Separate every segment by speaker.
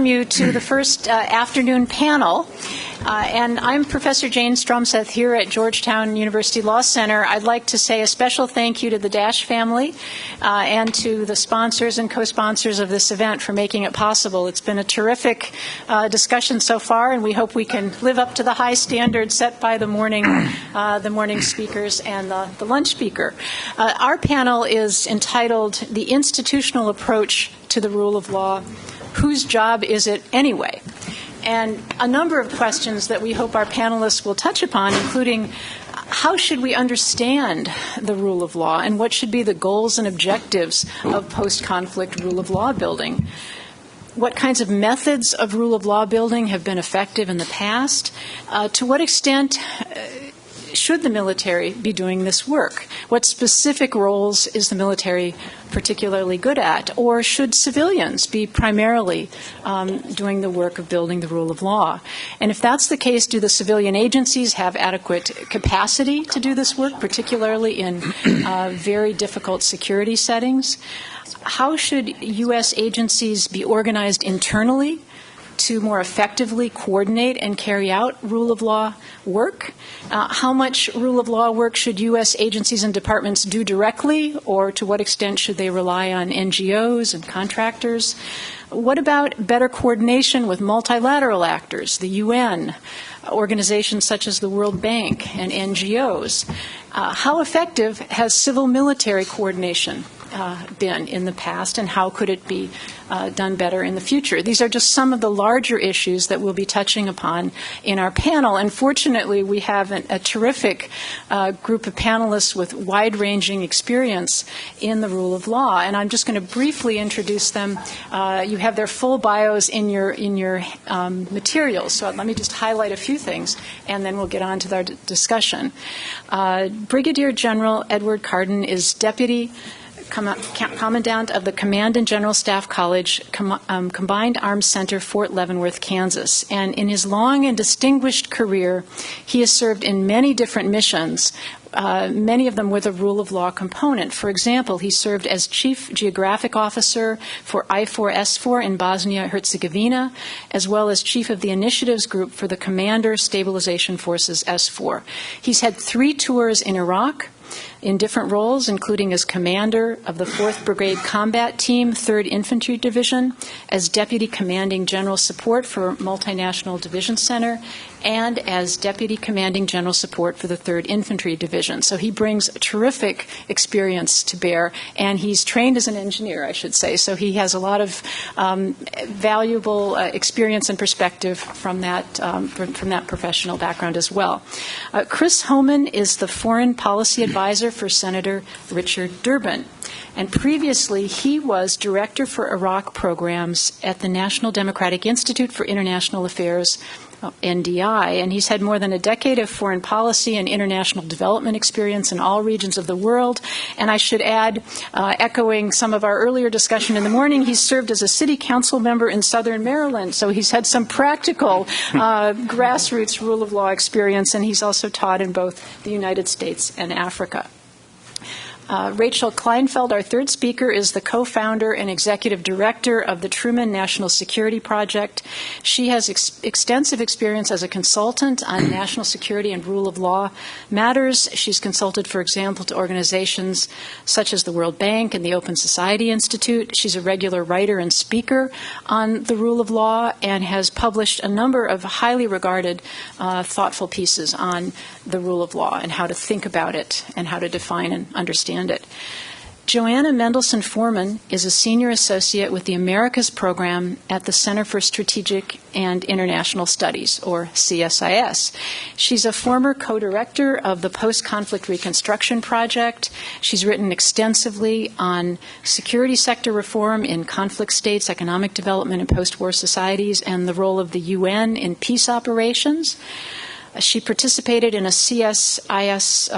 Speaker 1: You to the first afternoon panel, and I'm Professor Jane Stromseth here at Georgetown University Law Center. I'd like to say a special thank you to the Dash family and to the sponsors and co-sponsors of this event for making it possible. It's been a terrific discussion so far, and we hope we can live up to the high standards set by the morning speakers and the lunch speaker. Our panel is entitled "The Institutional Approach to the Rule of Law. Whose job is it anyway?" And a number of questions that we hope our panelists will touch upon, including how should we understand the rule of law and what should be the goals and objectives of post-conflict rule of law building? What kinds of methods of rule of law building have been effective in the past? To what extent should the military be doing this work? What specific roles is the military particularly good at? Or should civilians be primarily doing the work of building the rule of law? And if that's the case, do the civilian agencies have adequate capacity to do this work, particularly in very difficult security settings? How should U.S. agencies be organized internally to more effectively coordinate and carry out rule of law work? How much rule of law work should U.S. agencies and departments do directly, or to what extent should they rely on NGOs and contractors? What about better coordination with multilateral actors, the UN, organizations such as the World Bank, and NGOs? How effective has civil-military coordination been in the past, and how could it be done better in the future? These are just some of the larger issues that we'll be touching upon in our panel. And fortunately, we have a terrific group of panelists with wide-ranging experience in the rule of law. And I'm just going to briefly introduce them. You have their full bios in your materials. So let me just highlight a few things, and then we'll get on to our discussion. Brigadier General Edward Carden is Deputy Commandant of the Command and General Staff College, Combined Arms Center, Fort Leavenworth, Kansas. And in his long and distinguished career, he has served in many different missions, many of them with a rule of law component. For example, he served as Chief Geographic Officer for I4S4 in Bosnia-Herzegovina, as well as Chief of the Initiatives Group for the Commander Stabilization Forces S4. He's had 3 tours in Iraq in different roles, including as commander of the 4th Brigade Combat Team, 3rd Infantry Division, as Deputy Commanding General Support for Multinational Division Center, and as Deputy Commanding General Support for the 3rd Infantry Division. So he brings terrific experience to bear, and he's trained as an engineer, I should say. So he has a lot of valuable experience and perspective from that professional background as well. Chris Homan is the Foreign Policy Advisor for Senator Richard Durbin. And previously, he was Director for Iraq Programs at the National Democratic Institute for International Affairs, NDI, and he's had more than a decade of foreign policy and international development experience in all regions of the world. And I should add, echoing some of our earlier discussion in the morning, he's served as a city council member in Southern Maryland, so he's had some practical grassroots rule of law experience, and he's also taught in both the United States and Africa. Rachel Kleinfeld, our third speaker, is the co-founder and executive director of the Truman National Security Project. She has extensive experience as a consultant on national security and rule of law matters. She's consulted, for example, to organizations such as the World Bank and the Open Society Institute. She's a regular writer and speaker on the rule of law and has published a number of highly regarded, thoughtful pieces on the rule of law and how to think about it and how to define and understand it. Joanna Mendelson Foreman is a senior associate with the Americas program at the Center for Strategic and International Studies, or CSIS. She's a former co-director of the Post-Conflict Reconstruction Project. She's written extensively on security sector reform in conflict states, economic development in post-war societies, and the role of the UN in peace operations. She participated in a CSIS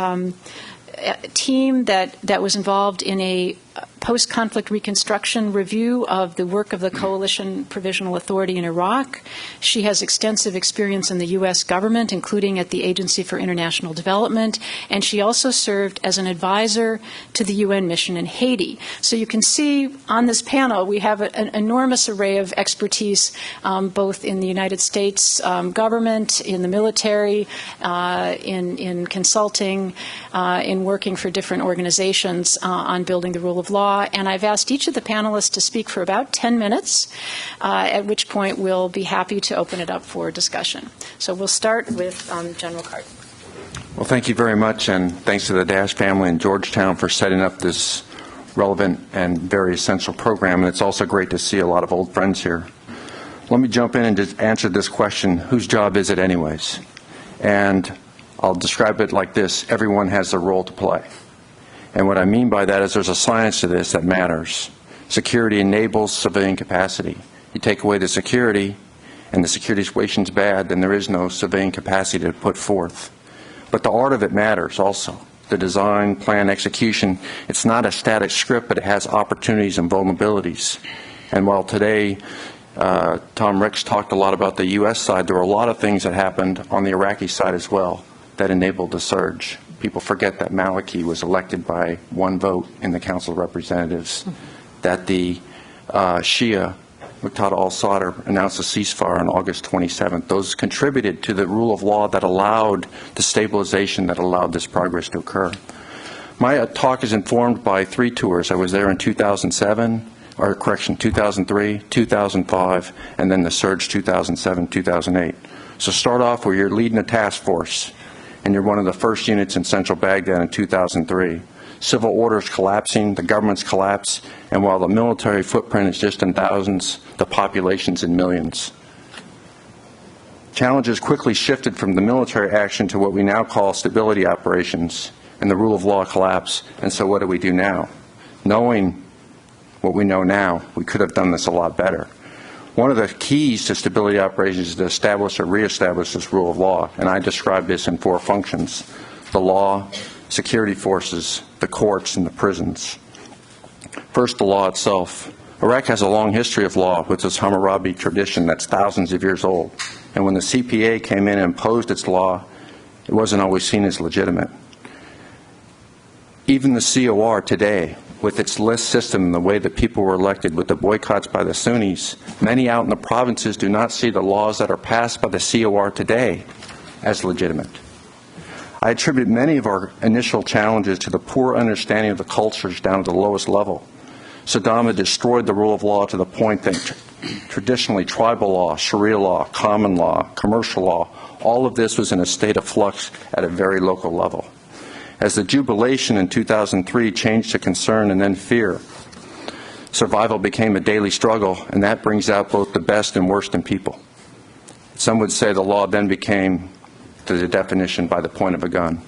Speaker 1: team that was involved in a post-conflict reconstruction review of the work of the Coalition Provisional Authority in Iraq. She has extensive experience in the U.S. government, including at the Agency for International Development, and she also served as an advisor to the UN mission in Haiti. So you can see on this panel we have an enormous array of expertise, both in the United States government, in the military, in consulting, in working for different organizations on building the rule of law. And I've asked each of the panelists to speak for about 10 minutes, at which point we'll be happy to open it up for discussion. So we'll start with General Card.
Speaker 2: Well, thank you very much, and thanks to the Dash family in Georgetown for setting up this relevant and very essential program. And it's also great to see a lot of old friends here. Let me jump in and just answer this question: whose job is it anyways? And I'll describe it like this: everyone has a role to play. And what I mean by that is there's a science to this that matters. Security enables civilian capacity. You take away the security, and the security situation's bad, then there is no civilian capacity to put forth. But the art of it matters also. The design, plan, execution, it's not a static script, but it has opportunities and vulnerabilities. And while today Tom Ricks talked a lot about the U.S. side, there were a lot of things that happened on the Iraqi side as well that enabled the surge. People forget that Maliki was elected by one vote in the Council of Representatives, that the Shia, Muqtada al-Sadr, announced a ceasefire on August 27th. Those contributed to the rule of law that allowed the stabilization that allowed this progress to occur. My talk is informed by 3 tours. I was there in 2003, 2005, and then the surge 2007, 2008. So start off where you're leading a task force, and you're one of the first units in central Baghdad in 2003. Civil order is collapsing, the government's collapsed, and while the military footprint is just in thousands, the population's in millions. Challenges quickly shifted from the military action to what we now call stability operations, and the rule of law collapsed. And so what do we do now? Knowing what we know now, we could have done this a lot better. One of the keys to stability operations is to establish or reestablish this rule of law, and I describe this in 4 functions: the law, security forces, the courts, and the prisons. First, the law itself. Iraq has a long history of law with this Hammurabi tradition that's thousands of years old, and when the CPA came in and imposed its law, it wasn't always seen as legitimate. Even the COR today, with its list system and the way that people were elected, with the boycotts by the Sunnis, many out in the provinces do not see the laws that are passed by the COR today as legitimate. I attribute many of our initial challenges to the poor understanding of the cultures down at the lowest level. Saddam had destroyed the rule of law to the point that traditionally tribal law, Sharia law, common law, commercial law, all of this was in a state of flux at a very local level. As the jubilation in 2003 changed to concern and then fear, survival became a daily struggle, and that brings out both the best and worst in people. Some would say the law then became the definition by the point of a gun.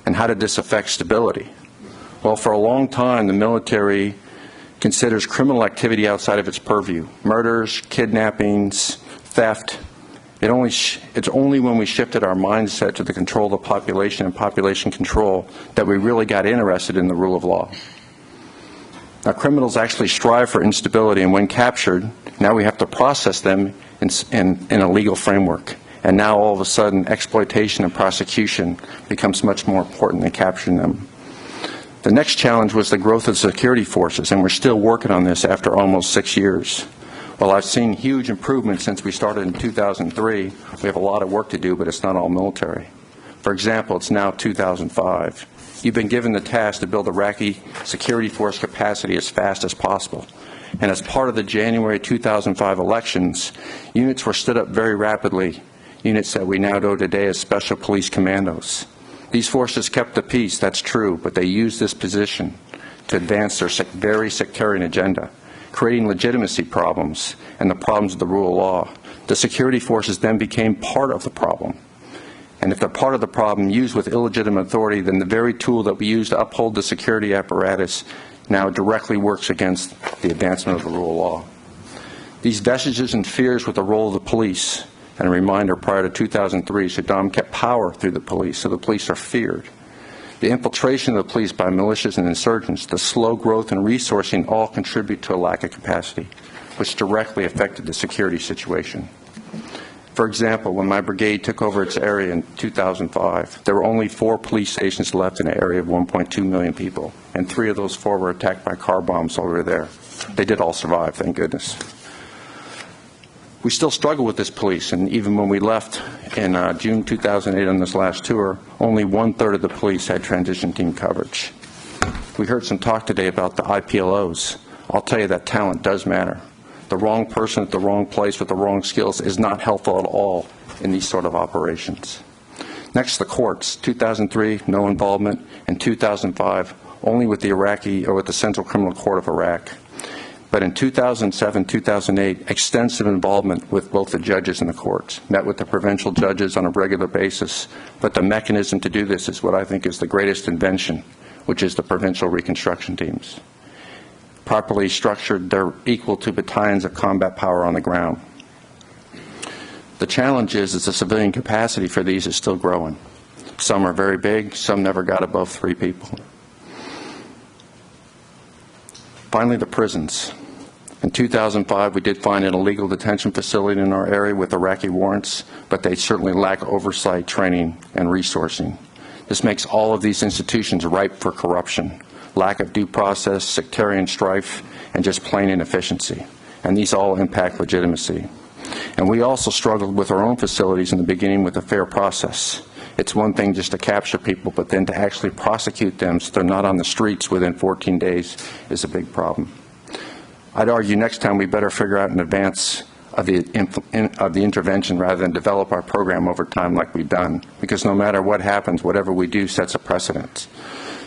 Speaker 2: And how did this affect stability? Well, for a long time, the military considers criminal activity outside of its purview. Murders, kidnappings, theft. It's only when we shifted our mindset to the control of the population and population control that we really got interested in the rule of law. Now, criminals actually strive for instability, and when captured, now we have to process them in a legal framework. And now, all of a sudden, exploitation and prosecution becomes much more important than capturing them. The next challenge was the growth of security forces, and we're still working on this after almost 6 years. While I've seen huge improvements since we started in 2003, we have a lot of work to do, but it's not all military. For example, it's now 2005. You've been given the task to build Iraqi security force capacity as fast as possible. And as part of the January 2005 elections, units were stood up very rapidly, units that we now know today as Special Police Commandos. These forces kept the peace, that's true, but they used this position to advance their very sectarian agenda, creating legitimacy problems and the problems of the rule of law. The security forces then became part of the problem. And if they're part of the problem used with illegitimate authority, then the very tool that we use to uphold the security apparatus now directly works against the advancement of the rule of law. These vestiges and fears with the role of the police. And a reminder, prior to 2003, Saddam kept power through the police, so the police are feared. The infiltration of the police by militias and insurgents, the slow growth and resourcing all contribute to a lack of capacity, which directly affected the security situation. For example, when my brigade took over its area in 2005, there were only 4 police stations left in an area of 1.2 million people, and 3 of those 4 were attacked by car bombs over there. They did all survive, thank goodness. We still struggle with this police, and even when we left in June 2008 on this last tour, only 1/3 of the police had transition team coverage. We heard some talk today about the IPLOs. I'll tell you that talent does matter. The wrong person at the wrong place with the wrong skills is not helpful at all in these sort of operations. Next, the courts. 2003, no involvement, and 2005, only with the Iraqi or with the Central Criminal Court of Iraq. But in 2007, 2008, extensive involvement with both the judges and the courts. Met with the provincial judges on a regular basis. But the mechanism to do this is what I think is the greatest invention, which is the provincial reconstruction teams. Properly structured, they're equal to battalions of combat power on the ground. The challenge is the civilian capacity for these is still growing. Some are very big, some never got above 3 people. Finally, the prisons. In 2005, we did find an illegal detention facility in our area with Iraqi warrants, but they certainly lack oversight, training, and resourcing. This makes all of these institutions ripe for corruption, lack of due process, sectarian strife, and just plain inefficiency. And these all impact legitimacy. And we also struggled with our own facilities in the beginning with a fair process. It's one thing just to capture people, but then to actually prosecute them so they're not on the streets within 14 days is a big problem. I'd argue next time we better figure out in advance of the intervention rather than develop our program over time like we've done, because no matter what happens, whatever we do sets a precedent.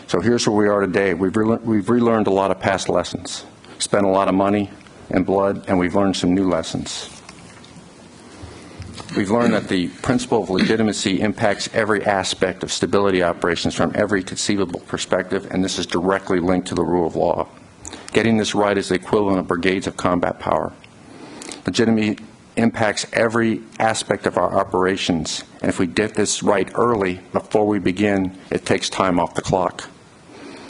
Speaker 2: So here's where we are today. We've relearned a lot of past lessons, spent a lot of money and blood, and we've learned some new lessons. We've learned that the principle of legitimacy impacts every aspect of stability operations from every conceivable perspective, and this is directly linked to the rule of law. Getting this right is the equivalent of brigades of combat power. Legitimacy impacts every aspect of our operations, and if we get this right early, before we begin, it takes time off the clock.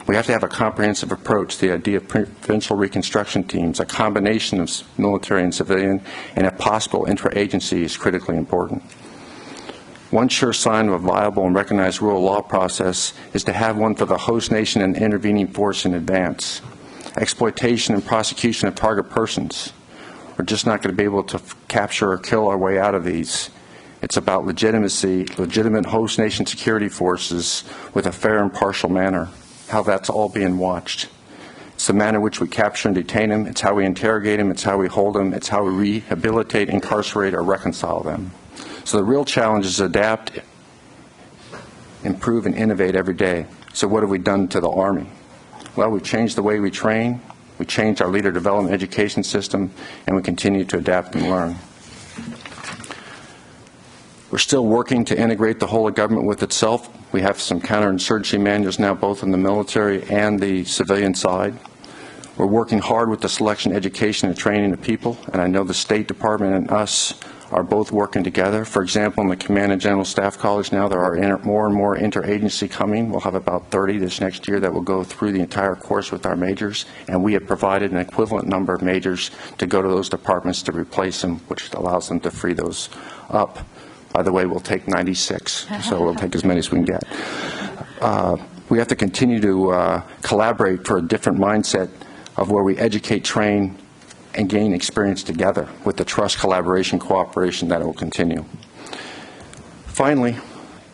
Speaker 2: We have to have a comprehensive approach to the idea of provincial reconstruction teams. A combination of military and civilian, and if possible, interagency is critically important. One sure sign of a viable and recognized rule of law process is to have one for the host nation and intervening force in advance. Exploitation and prosecution of target persons. We're just not going to be able to capture or kill our way out of these. It's about legitimacy, legitimate host nation security forces with a fair and impartial manner. How that's all being watched. It's the manner in which we capture and detain them. It's how we interrogate them. It's how we hold them. It's how we rehabilitate, incarcerate, or reconcile them. So the real challenge is adapt, improve, and innovate every day. So what have we done to the Army? Well, we've changed the way we train. We changed our leader development education system, and we continue to adapt and learn. We're still working to integrate the whole of government with itself. We have some counterinsurgency manuals now, both in the military and the civilian side. We're working hard with the selection, education, and training of people, and I know the State Department and us are both working together. For example, in the Command and General Staff College now, there are more and more interagency coming. We'll have about 30 this next year that will go through the entire course with our majors, and we have provided an equivalent number of majors to go to those departments to replace them, which allows them to free those up. By the way, we'll take 96, so we'll take as many as we can get. We have to continue to collaborate for a different mindset of where we educate, train, and gain experience together with the trust, collaboration, cooperation that will continue. Finally,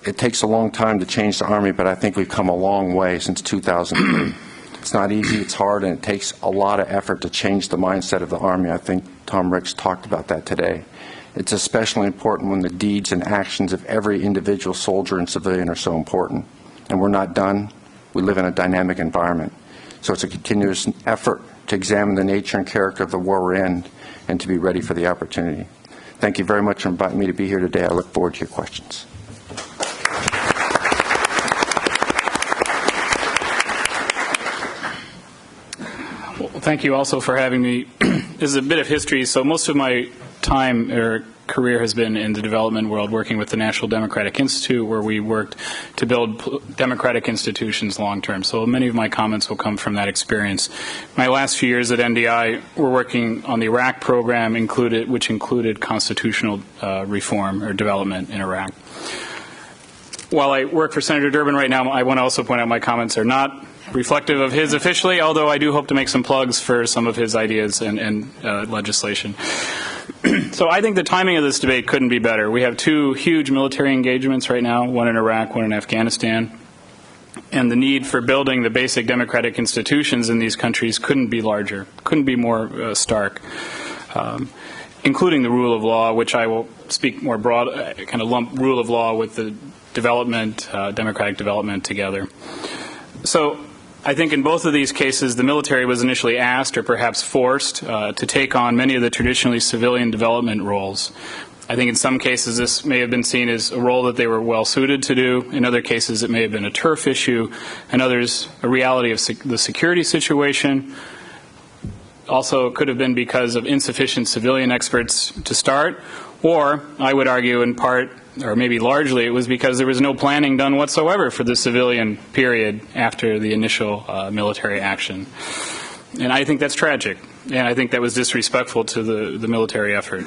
Speaker 2: it takes a long time to change the Army, but I think we've come a long way since 2003. It's not easy, it's hard, and it takes a lot of effort to change the mindset of the Army. I think Tom Ricks talked about that today. It's especially important when the deeds and actions of every individual soldier and civilian are so important. And we're not done. We live in a dynamic environment. So it's a continuous effort to examine the nature and character of the war we're in and to be ready for the opportunity. Thank you very much for inviting me to be here today. I look forward to your questions. Well,
Speaker 3: thank you also for having me. This is a bit of history. So most of my time or career has been in the development world, working with the National Democratic Institute, where we worked to build democratic institutions long term. So many of my comments will come from that experience. My last few years at NDI, we're working on the Iraq program, which included constitutional reform or development in Iraq. While I work for Senator Durbin right now, I want to also point out my comments are not reflective of his officially, although I do hope to make some plugs for some of his ideas and legislation. So I think the timing of this debate couldn't be better. We have two huge military engagements right now, one in Iraq, one in Afghanistan. And the need for building the basic democratic institutions in these countries couldn't be larger, couldn't be more stark, including the rule of law, which I will speak more broad, kind of lump rule of law with the development, democratic development together. So I think in both of these cases, the military was initially asked or perhaps forced to take on many of the traditionally civilian development roles. I think in some cases this may have been seen as a role that they were well suited to do. In other cases it may have been a turf issue. In others, a reality of the security situation. Also, it could have been because of insufficient civilian experts to start, or I would argue in part, or maybe largely, it was because there was no planning done whatsoever for the civilian period after the initial military action. And I think that's tragic, and I think that was disrespectful to the military effort.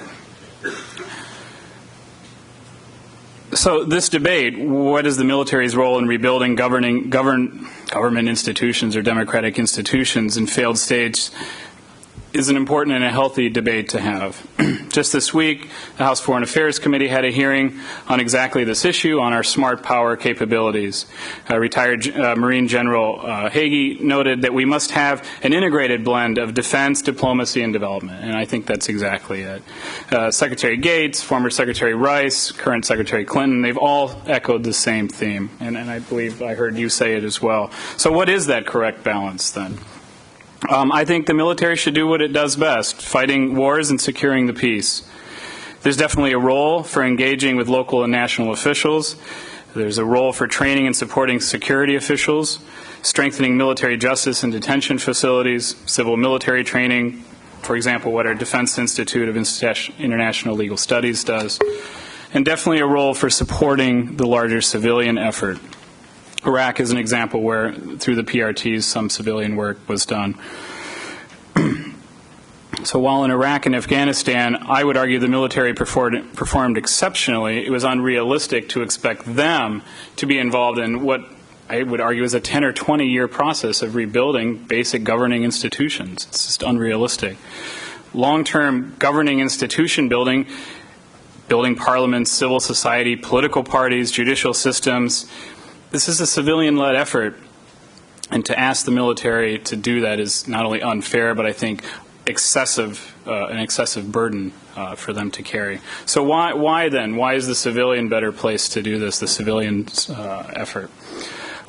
Speaker 3: So this debate, what is the military's role in rebuilding government institutions or democratic institutions in failed states, is an important and a healthy debate to have. Just this week, the House Foreign Affairs Committee had a hearing on exactly this issue, on our smart power capabilities. Retired Marine General Hagee noted that we must have an integrated blend of defense, diplomacy, and development, and I think that's exactly it. Secretary Gates, former Secretary Rice, current Secretary Clinton, they've all echoed the same theme, and I believe I heard you say it as well. So what is that correct balance then? I think the military should do what it does best, fighting wars and securing the peace. There's definitely a role for engaging with local and national officials. There's a role for training and supporting security officials, strengthening military justice and detention facilities, civil military training, for example, what our Defense Institute of International Legal Studies does, and definitely a role for supporting the larger civilian effort. Iraq is an example where, through the PRTs, some civilian work was done. So while in Iraq and Afghanistan, I would argue the military performed exceptionally, it was unrealistic to expect them to be involved in what I would argue is a 10 or 20-year process of rebuilding basic governing institutions. It's just unrealistic. Long-term governing institution building parliaments, civil society, political parties, judicial systems, this is a civilian-led effort, and to ask the military to do that is not only unfair, but I think an excessive burden for them to carry. So why then? Why is the civilian better placed to do this, the civilian effort?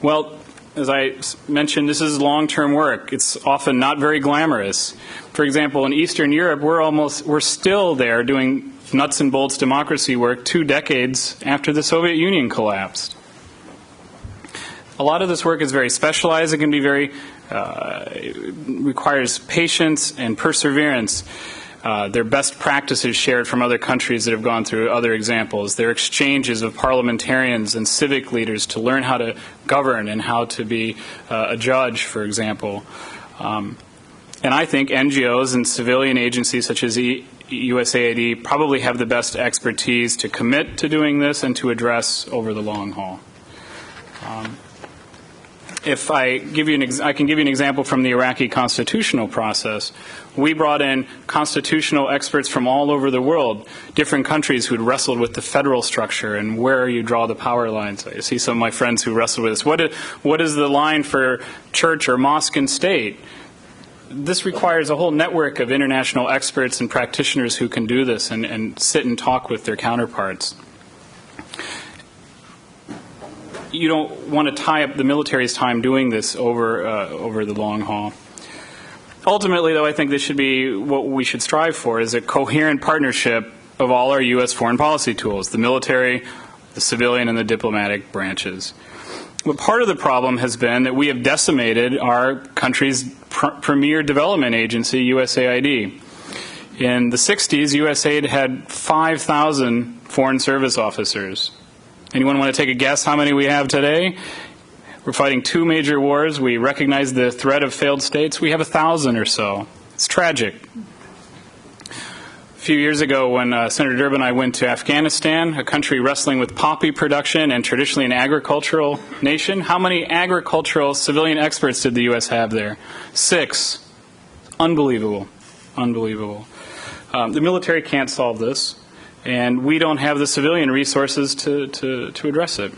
Speaker 3: Well, as I mentioned, this is long-term work. It's often not very glamorous. For example, in Eastern Europe, we're still there doing nuts and bolts democracy work 2 decades after the Soviet Union collapsed. A lot of this work is very specialized. It can be it requires patience and perseverance. Their best practices shared from other countries that have gone through other examples. Their exchanges of parliamentarians and civic leaders to learn how to govern and how to be a judge, for example. And I think NGOs and civilian agencies such as USAID probably have the best expertise to commit to doing this and to address over the long haul. If I can give you an example from the Iraqi constitutional process. We brought in constitutional experts from all over the world, different countries who'd wrestled with the federal structure and where you draw the power lines. I see some of my friends who wrestled with this. What is the line for church or mosque and state? This requires a whole network of international experts and practitioners who can do this and sit and talk with their counterparts. You don't want to tie up the military's time doing this over the long haul. Ultimately, though, I think this should be what we should strive for, is a coherent partnership of all our U.S. foreign policy tools, the military, the civilian, and the diplomatic branches. But part of the problem has been that we have decimated our country's premier development agency, USAID. In the 60s, USAID had 5,000 foreign service officers. Anyone want to take a guess how many we have today? We're fighting 2 major wars. We recognize the threat of failed states. We have 1,000 or so. It's tragic. A few years ago when Senator Durbin and I went to Afghanistan, a country wrestling with poppy production and traditionally an agricultural nation, how many agricultural civilian experts did the U.S. have there? 6. Unbelievable. Unbelievable. The military can't solve this, and we don't have the civilian resources to address it.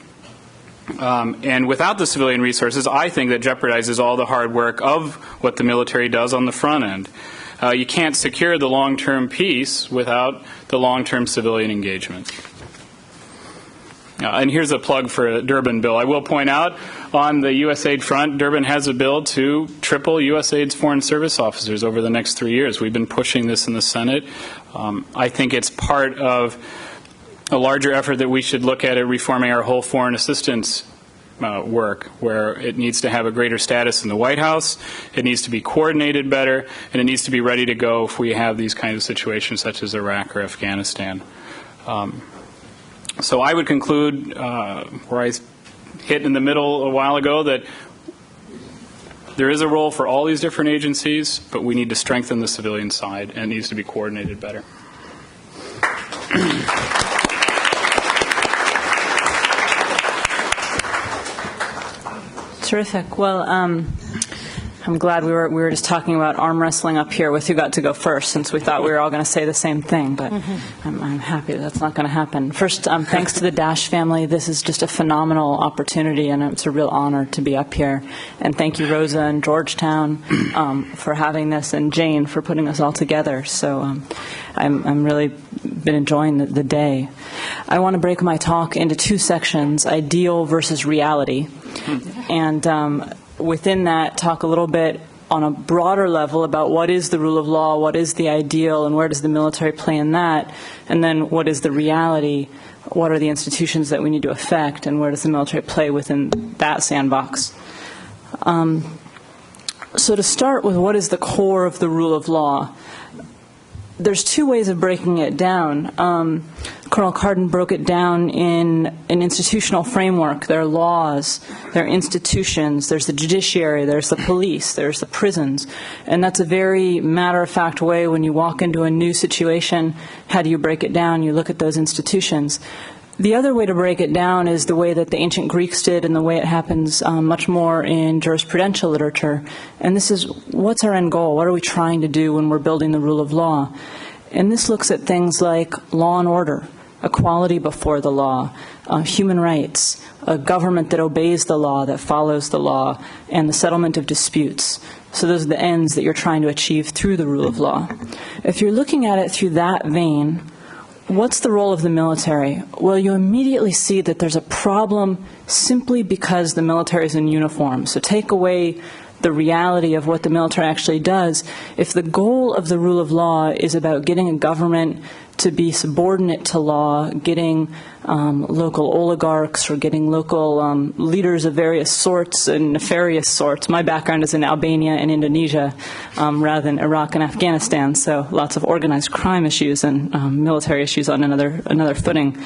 Speaker 3: And without the civilian resources, I think that jeopardizes all the hard work of what the military does on the front end. You can't secure the long-term peace without the long-term civilian engagement. And here's a plug for a Durbin bill. I will point out, on the USAID front, Durbin has a bill to triple USAID's foreign service officers over the next 3 years. We've been pushing this in the Senate. I think it's part of a larger effort that we should look at reforming our whole foreign assistance work, where it needs to have a greater status in the White House, it needs to be coordinated better, and it needs to be ready to go if we have these kinds of situations such as Iraq or Afghanistan. So I would conclude where I hit in the middle a while ago, that there is a role for all these different agencies, but we need to strengthen the civilian side, and it needs to be coordinated better.
Speaker 4: Terrific. Well, I'm glad we were just talking about arm wrestling up here with who got to go first, since we thought we were all going to say the same thing, but I'm happy that's not going to happen. First, thanks to the Dash family. This is just a phenomenal opportunity, and it's a real honor to be up here. And thank you, Rosa and Georgetown, for having this, and Jane for putting us all together. So I'm really been enjoying the day. I want to break my talk into 2 sections, ideal versus reality. And within that, talk a little bit on a broader level about what is the rule of law, what is the ideal, and where does the military play in that, and then what is the reality, what are the institutions that we need to affect, and where does the military play within that sandbox. So to start with, what is the core of the rule of law? There's 2 ways of breaking it down. Colonel Cardin broke it down in an institutional framework. There are laws, there are institutions, there's the judiciary, there's the police, there's the prisons. And that's a very matter-of-fact way when you walk into a new situation. How do you break it down? You look at those institutions. The other way to break it down is the way that the ancient Greeks did, and the way it happens much more in jurisprudential literature. And this is, what's our end goal? What are we trying to do when we're building the rule of law? And this looks at things like law and order, equality before the law, human rights, a government that obeys the law, that follows the law, and the settlement of disputes. So those are the ends that you're trying to achieve through the rule of law. If you're looking at it through that vein, what's the role of the military? Well, you immediately see that there's a problem simply because the military is in uniform. So take away the reality of what the military actually does. If the goal of the rule of law is about getting a government to be subordinate to law, getting local oligarchs or getting local leaders of various sorts and nefarious sorts. My background is in Albania and Indonesia rather than Iraq and Afghanistan, so lots of organized crime issues and military issues on another footing.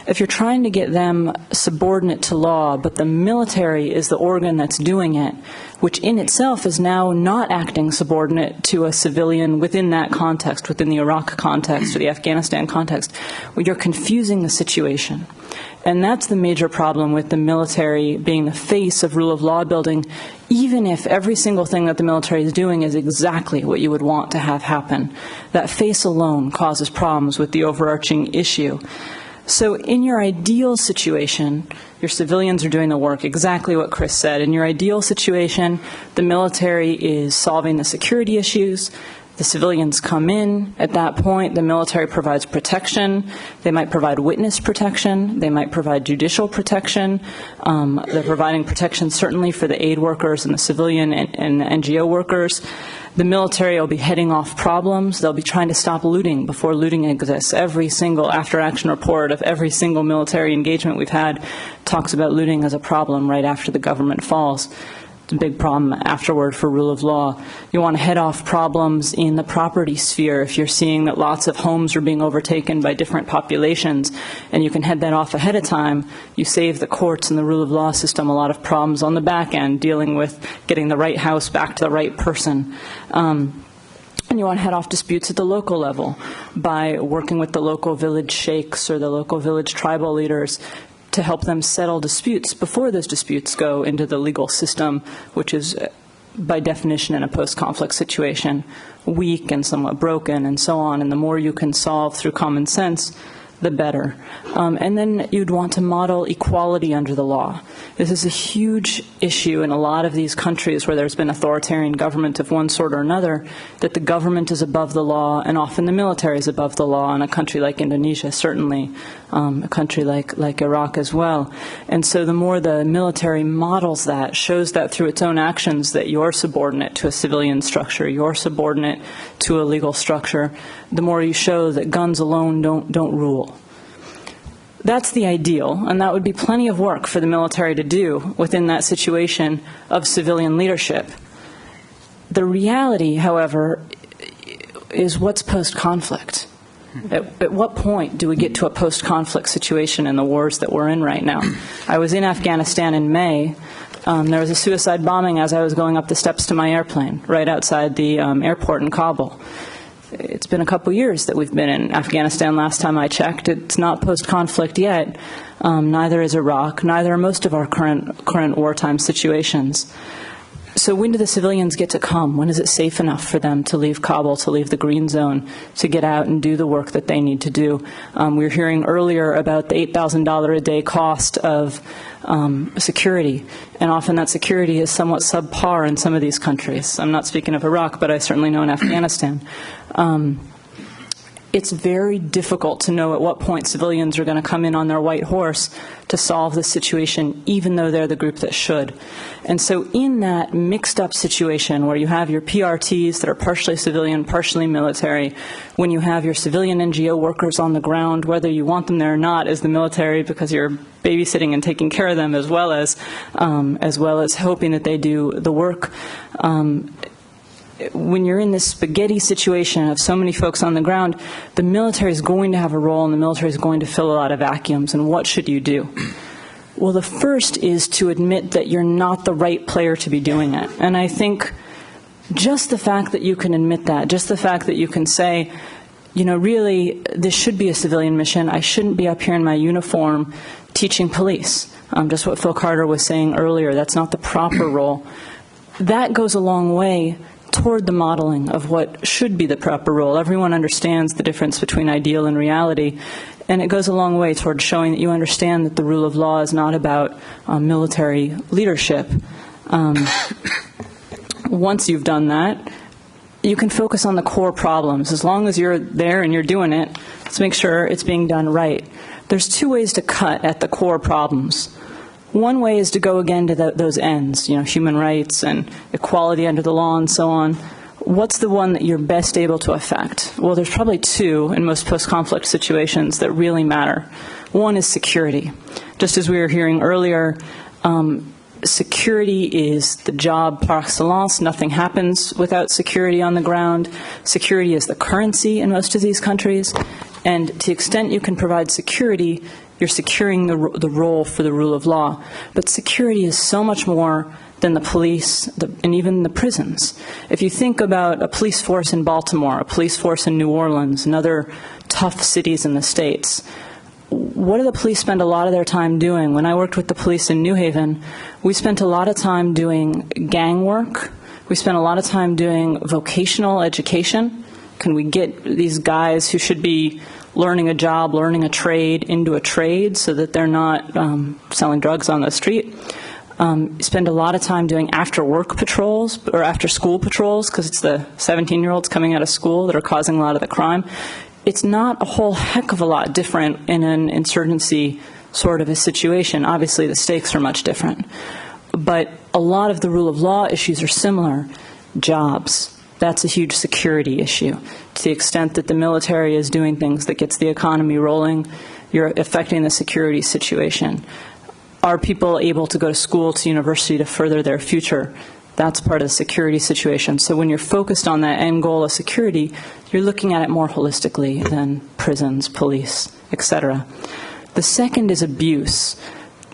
Speaker 4: If you're trying to get them subordinate to law, but the military is the organ that's doing it, which in itself is now not acting subordinate to a civilian within that context, within the Iraq context or the Afghanistan context, well, you're confusing the situation. And that's the major problem with the military being the face of rule of law building, even if every single thing that the military is doing is exactly what you would want to have happen. That face alone causes problems with the overarching issue. So in your ideal situation, your civilians are doing the work, exactly what Chris said. In your ideal situation, the military is solving the security issues. The civilians come in. At that point, the military provides protection. They might provide witness protection. They might provide judicial protection. They're providing protection certainly for the aid workers and the civilian and the NGO workers. The military will be heading off problems. They'll be trying to stop looting before looting exists. Every single after-action report of every single military engagement we've had talks about looting as a problem right after the government falls. It's a big problem afterward for rule of law. You want to head off problems in the property sphere. If you're seeing that lots of homes are being overtaken by different populations, and you can head that off ahead of time, you save the courts and the rule of law system a lot of problems on the back end, dealing with getting the right house back to the right person. And you want to head off disputes at the local level by working with the local village sheikhs or the local village tribal leaders to help them settle disputes before those disputes go into the legal system, which is, by definition, in a post-conflict situation, weak and somewhat broken and so on. And the more you can solve through common sense, the better. And then you'd want to model equality under the law. This is a huge issue in a lot of these countries where there's been authoritarian government of one sort or another, that the government is above the law, and often the military is above the law, in a country like Indonesia, certainly, a country like Iraq as well. And so the more the military models that, shows that through its own actions, that you're subordinate to a civilian structure, you're subordinate to a legal structure, the more you show that guns alone don't rule. That's the ideal, and that would be plenty of work for the military to do within that situation of civilian leadership. The reality, however, is what's post-conflict. At what point do we get to a post-conflict situation in the wars that we're in right now? I was in Afghanistan in May. There was a suicide bombing as I was going up the steps to my airplane, right outside the airport in Kabul. It's been a couple years that we've been in Afghanistan. Last time I checked, it's not post-conflict yet. Neither is Iraq. Neither are most of our current wartime situations. So when do the civilians get to come? When is it safe enough for them to leave Kabul, to leave the green zone, to get out and do the work that they need to do? We were hearing earlier about the $8,000 a day cost of security, and often that security is somewhat subpar in some of these countries. I'm not speaking of Iraq, but I certainly know in Afghanistan. It's very difficult to know at what point civilians are going to come in on their white horse to solve the situation, even though they're the group that should. And so in that mixed-up situation where you have your PRTs that are partially civilian, partially military, when you have your civilian NGO workers on the ground, whether you want them there or not as the military because you're babysitting and taking care of them, as well as hoping that they do the work, when you're in this spaghetti situation of so many folks on the ground, the military is going to have a role, and the military is going to fill a lot of vacuums. And what should you do? Well, the first is to admit that you're not the right player to be doing it. And I think just the fact that you can admit that, just the fact that you can say, you know, really, this should be a civilian mission. I shouldn't be up here in my uniform teaching police. Just what Phil Carter was saying earlier, that's not the proper role. That goes a long way toward the modeling of what should be the proper role. Everyone understands the difference between ideal and reality, and it goes a long way toward showing that you understand that the rule of law is not about military leadership. Once you've done that, you can focus on the core problems. As long as you're there and you're doing it, let's make sure it's being done right. There's two ways to cut at the core problems. One way is to go again to those ends, you know, human rights and equality under the law and so on. What's the one that you're best able to affect? Well, there's probably two in most post-conflict situations that really matter. One is security. Just as we were hearing earlier, security is the job par excellence. Nothing happens without security on the ground. Security is the currency in most of these countries. And to the extent you can provide security, you're securing the role for the rule of law. But security is so much more than the police and even the prisons. If you think about a police force in Baltimore, a police force in New Orleans, and other tough cities in the States, what do the police spend a lot of their time doing? When I worked with the police in New Haven, we spent a lot of time doing gang work. We spent a lot of time doing vocational education. Can we get these guys who should be learning a job, learning a trade, into a trade so that they're not selling drugs on the street? Spend a lot of time doing after-work patrols or after-school patrols because it's the 17-year-olds coming out of school that are causing a lot of the crime. It's not a whole heck of a lot different in an insurgency sort of a situation. Obviously, the stakes are much different. But a lot of the rule of law issues are similar. Jobs. That's a huge security issue. To the extent that the military is doing things that gets the economy rolling, you're affecting the security situation. Are people able to go to school, to university, to further their future? That's part of the security situation. So when you're focused on that end goal of security, you're looking at it more holistically than prisons, police, etc. The second is abuse.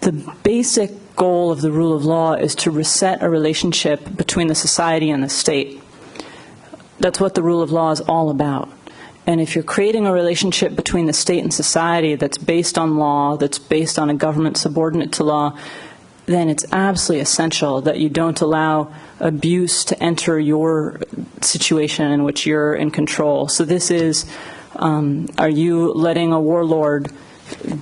Speaker 4: The basic goal of the rule of law is to reset a relationship between the society and the state. That's what the rule of law is all about. And if you're creating a relationship between the state and society that's based on law, that's based on a government subordinate to law, then it's absolutely essential that you don't allow abuse to enter your situation in which you're in control. So this is, are you letting a warlord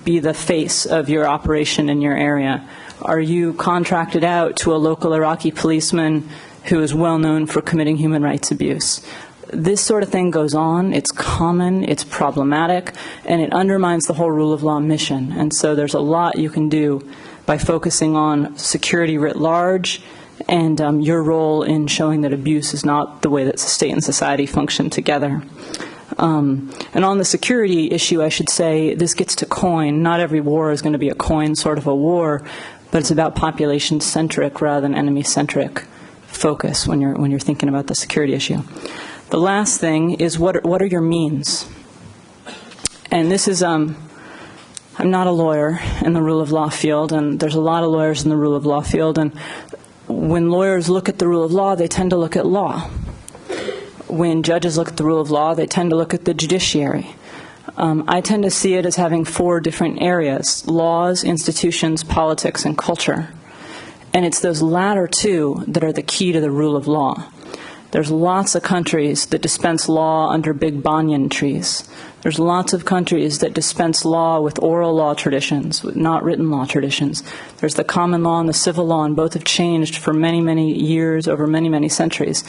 Speaker 4: be the face of your operation in your area? Are you contracted out to a local Iraqi policeman who is well known for committing human rights abuse? This sort of thing goes on. It's common, it's problematic, and it undermines the whole rule of law mission. And so there's a lot you can do by focusing on security writ large and your role in showing that abuse is not the way that state and society function together. And on the security issue, I should say, this gets to coin. Not every war is going to be a coin sort of a war, but it's about population-centric rather than enemy-centric focus when you're thinking about the security issue. The last thing is what are your means? And this is, I'm not a lawyer in the rule of law field, and there's a lot of lawyers in the rule of law field, and when lawyers look at the rule of law, they tend to look at law. When judges look at the rule of law, they tend to look at the judiciary. I tend to see it as having 4 different areas: laws, institutions, politics, and culture. And it's those latter 2 that are the key to the rule of law. There's lots of countries that dispense law under big banyan trees. There's lots of countries that dispense law with oral law traditions, with not written law traditions. There's the common law and the civil law, and both have changed for many, many years, over many, many centuries.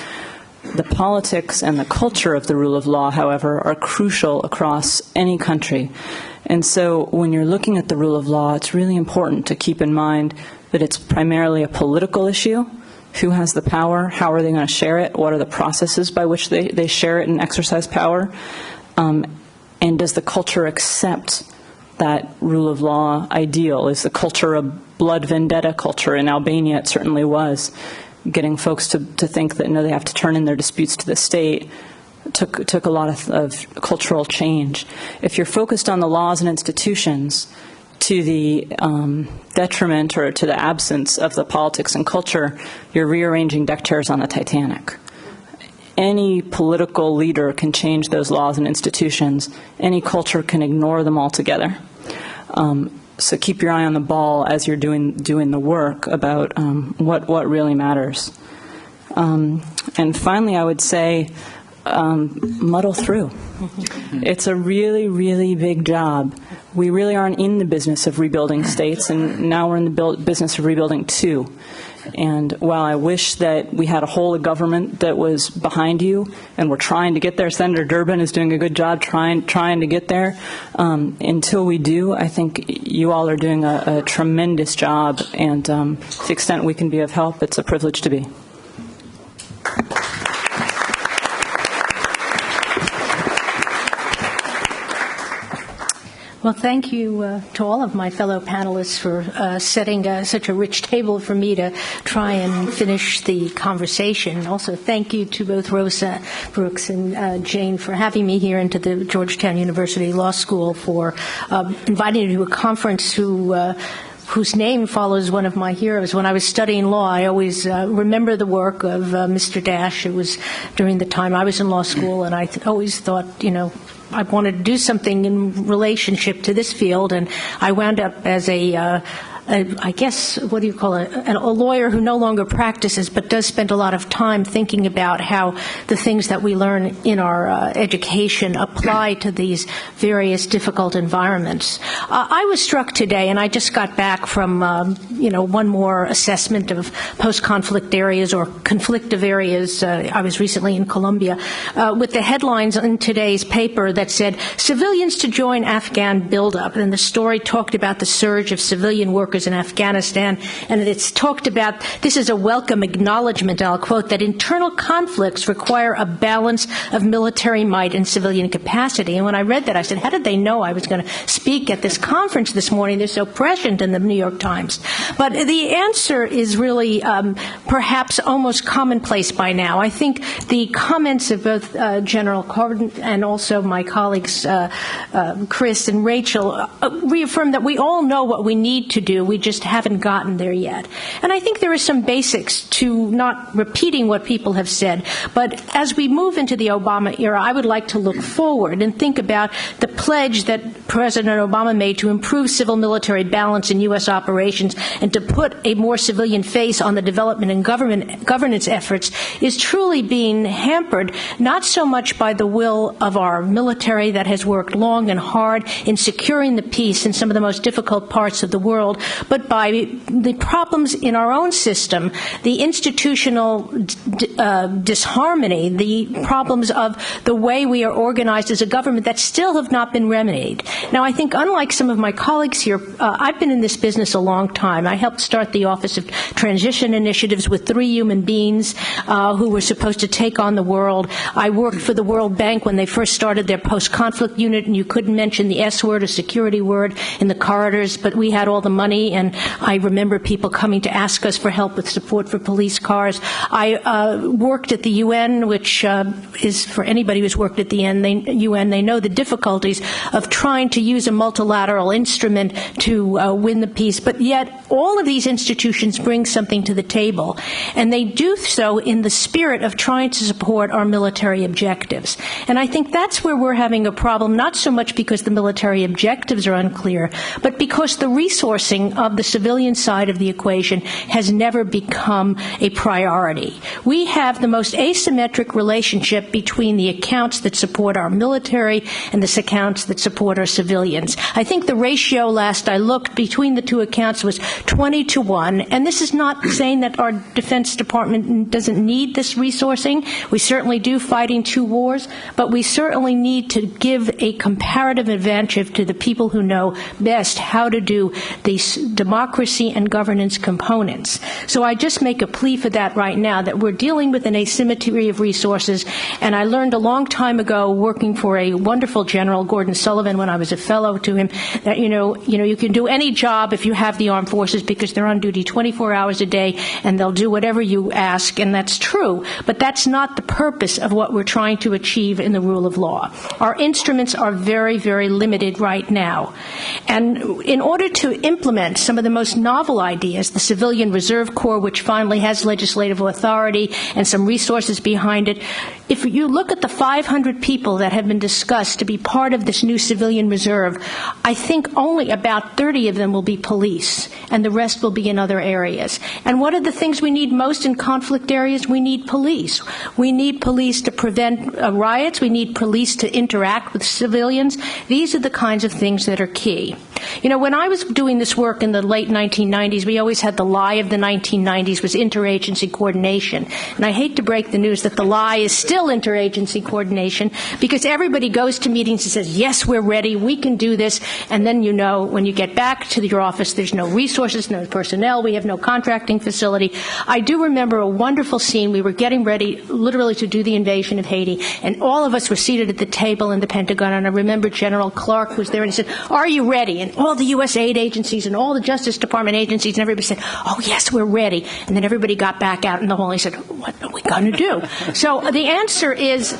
Speaker 4: The politics and the culture of the rule of law, however, are crucial across any country. And so when you're looking at the rule of law, it's really important to keep in mind that it's primarily a political issue. Who has the power? How are they going to share it? What are the processes by which they share it and exercise power? And does the culture accept that rule of law ideal? Is the culture a blood vendetta culture? In Albania, it certainly was. Getting folks to think that, no, they have to turn in their disputes to the state took a lot of cultural change. If you're focused on the laws and institutions to the detriment or to the absence of the politics and culture, you're rearranging deck chairs on the Titanic. Any political leader can change those laws and institutions. Any culture can ignore them altogether. So keep your eye on the ball as you're doing the work about what really matters. And finally, I would say muddle through. It's a really, really big job. We really aren't in the business of rebuilding states, and now we're in the business of rebuilding 2. And while I wish that we had a whole of government that was behind you, and we're trying to get there, Senator Durbin is doing a good job trying to get there. Until we do, I think you all are doing a tremendous job, and to the extent we can be of help, it's a privilege to be.
Speaker 5: Well, thank you to all of my fellow panelists for setting such a rich table for me to try and finish the conversation. Also, thank you to both Rosa Brooks and Jane for having me here, and to the Georgetown University Law School for inviting me to a conference whose name follows one of my heroes. When I was studying law, I always remember the work of Mr. Dash. It was during the time I was in law school, and I always thought, I wanted to do something in relationship to this field, and I wound up as I guess, what do you call it, a lawyer who no longer practices but does spend a lot of time thinking about how the things that we learn in our education apply to these various difficult environments. I was struck today, and I just got back from, one more assessment of post-conflict areas or conflictive areas. I was recently in Colombia with the headlines in today's paper that said, "Civilians to join Afghan buildup," and the story talked about the surge of civilian workers workers in Afghanistan, and it's talked about, this is a welcome acknowledgement, I'll quote, that internal conflicts require a balance of military might and civilian capacity. And when I read that, I said, how did they know I was going to speak at this conference this morning? They're so prescient in the New York Times. But the answer is really perhaps almost commonplace by now. I think the comments of both General Cardin and also my colleagues Chris and Rachel reaffirm that we all know what we need to do, we just haven't gotten there yet. And I think there are some basics to not repeating what people have said, but as we move into the Obama era, I would like to look forward and think about the pledge that President Obama made to improve civil-military balance in U.S. operations and to put a more civilian face on the development and governance efforts is truly being hampered, not so much by the will of our military that has worked long and hard in securing the peace in some of the most difficult parts of the world, but by the problems in our own system, the institutional disharmony, the problems of the way we are organized as a government that still have not been remedied. Now, I think unlike some of my colleagues here, I've been in this business a long time. I helped start the Office of Transition Initiatives with 3 human beings who were supposed to take on the world. I worked for the World Bank when they first started their post-conflict unit, and you couldn't mention the S word, a security word, in the corridors, but we had all the money, and I remember people coming to ask us for help with support for police cars. I worked at the UN, which is, for anybody who's worked at the UN, they know the difficulties of trying to use a multilateral instrument to win the peace, but yet all of these institutions bring something to the table, and they do so in the spirit of trying to support our military objectives. And I think that's where we're having a problem, not so much because the military objectives are unclear, but because the resourcing of the civilian side of the equation has never become a priority. We have the most asymmetric relationship between the accounts that support our military and the accounts that support our civilians. I think the ratio, last I looked, between the two accounts was 20-1, and this is not saying that our Defense Department doesn't need this resourcing. We certainly do, fighting 2 wars, but we certainly need to give a comparative advantage to the people who know best how to do these democracy and governance components. So I just make a plea for that right now, that we're dealing with an asymmetry of resources, and I learned a long time ago working for a wonderful General, Gordon Sullivan, when I was a fellow to him, that you can do any job if you have the armed forces, because they're on duty 24 hours a day and they'll do whatever you ask, and that's true, but that's not the purpose of what we're trying to achieve in the rule of law. Our instruments are very, very limited right now, and in order to implement some of the most novel ideas, the Civilian Reserve Corps, which finally has legislative authority and some resources behind it, if you look at the 500 people that have been discussed to be part of this new civilian reserve, I think only about 30 of them will be police, and the rest will be in other areas. And what are the things we need most in conflict areas? We need police. We need police to prevent riots. We need police to interact with civilians. These are the kinds of things that are key. When I was doing this work in the late 1990s, we always had the lie of the 1990s was interagency coordination. And I hate to break the news that the lie is still interagency coordination, because everybody goes to meetings and says, yes, we're ready, we can do this, and then when you get back to your office, there's no resources, no personnel, we have no contracting facility. I do remember a wonderful scene. We were getting ready literally to do the invasion of Haiti, and all of us were seated at the table in the Pentagon, and I remember General Clark was there, and he said, are you ready? And all the U.S. aid agencies and all the Justice Department agencies and everybody said, oh, yes, we're ready. And then everybody got back out in the hall and he said, what are we going to do? So the answer is,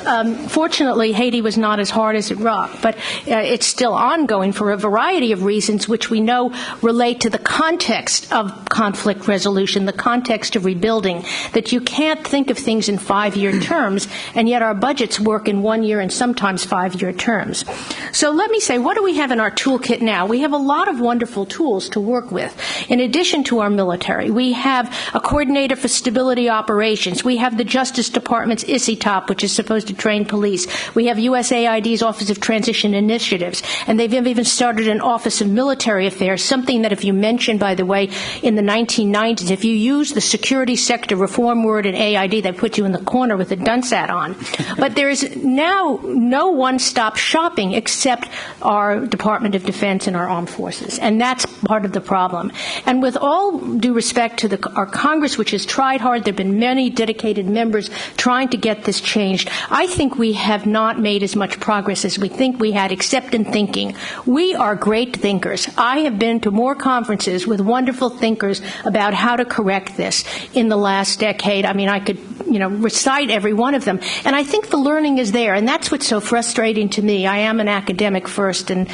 Speaker 5: fortunately, Haiti was not as hard as Iraq, but it's still ongoing for a variety of reasons which we know relate to the context of conflict resolution, the context of rebuilding, that you can't think of things in 5-year terms, and yet our budgets work in 1-year and sometimes 5-year terms. So let me say, what do we have in our toolkit now? We have a lot of wonderful tools to work with. In addition to our military, we have a coordinator for stability operations. We have the Justice Department's ICITOP, which is supposed to train police. We have USAID's Office of Transition Initiatives, and they've even started an Office of Military Affairs, something that if you mention, by the way, in the 1990s, if you use the security sector reform word in AID, they put you in the corner with a dunce hat on. But there is now no one-stop shopping except our Department of Defense and our our armed forces, and that's part of the problem. And with all due respect to our Congress, which has tried hard, there have been many dedicated members trying to get this changed, I think we have not made as much progress as we think we had, except in thinking. We are great thinkers. I have been to more conferences with wonderful thinkers about how to correct this in the last decade. I mean, I could, recite every one of them. And I think the learning is there, and that's what's so frustrating to me. I am an academic first and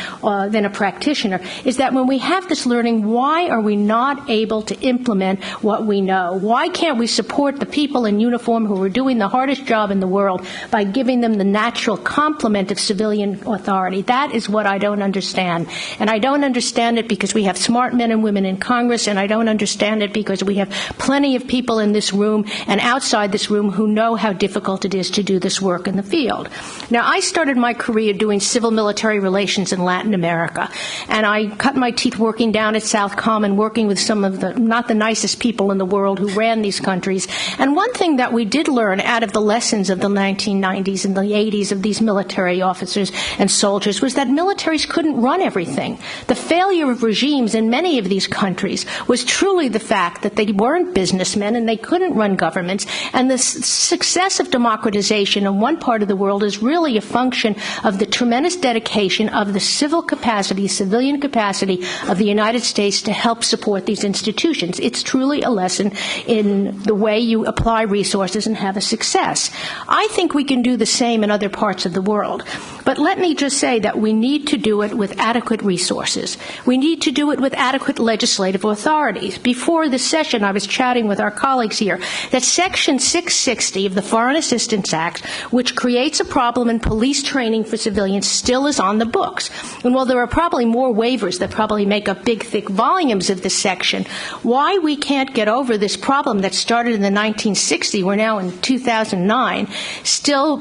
Speaker 5: then a practitioner, is that when we have this learning, why are we not able to implement what we know? Why can't we support the people in uniform who are doing the hardest job in the world by giving them the natural complement of civilian authority? That is what I don't understand. And I don't understand it because we have smart men and women in Congress, and I don't understand it because we have plenty of people in this room and outside this room who know how difficult it is to do this work in the field. Now, I started my career doing civil-military relations in Latin America, and I cut my teeth working down at South Common, working with some of the not the nicest people in the world who ran these countries. And one thing that we did learn out of the lessons of the 1990s and the 80s of these military officers and soldiers was that militaries couldn't run everything. The failure of regimes in many of these countries was truly the fact that they weren't businessmen and they couldn't run governments, and the success of democratization in one part of the world is really a function of the tremendous dedication of the civilian capacity of the United States to help support these institutions. It's truly a lesson in the way you apply resources and have a success. I think we can do the same in other parts of the world. But let me just say that we need to do it with adequate resources. We need to do it with adequate legislative authorities. Before this session, I was chatting with our colleagues here that Section 660 of the Foreign Assistance Act, which creates a problem in police training for civilians, still is on the books. And while there are probably more waivers that probably make up big, thick volumes of this section, why we can't get over this problem that started in the 1960s, we're now in 2009, still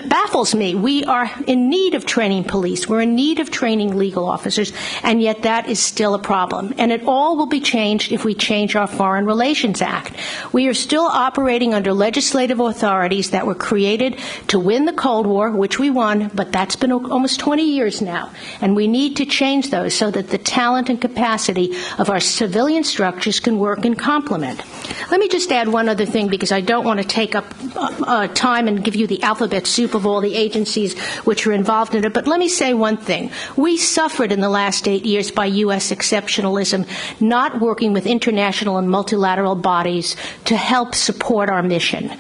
Speaker 5: baffles me. We are in need of training police. We're in need of training legal officers, and yet that is still a problem. And it all will be changed if we change our Foreign Relations Act. We are still operating under legislative authorities that were created to win the Cold War, which we won, but that's been almost 20 years now. And we need to change those so that the talent and capacity of our civilian structures can work in complement. Let me just add one other thing, because I don't want to take up time and give you the alphabet soup of all the agencies which are involved in it, but let me say one thing. We suffered in the last 8 years by U.S. exceptionalism, not working with international and multilateral bodies to help support our mission.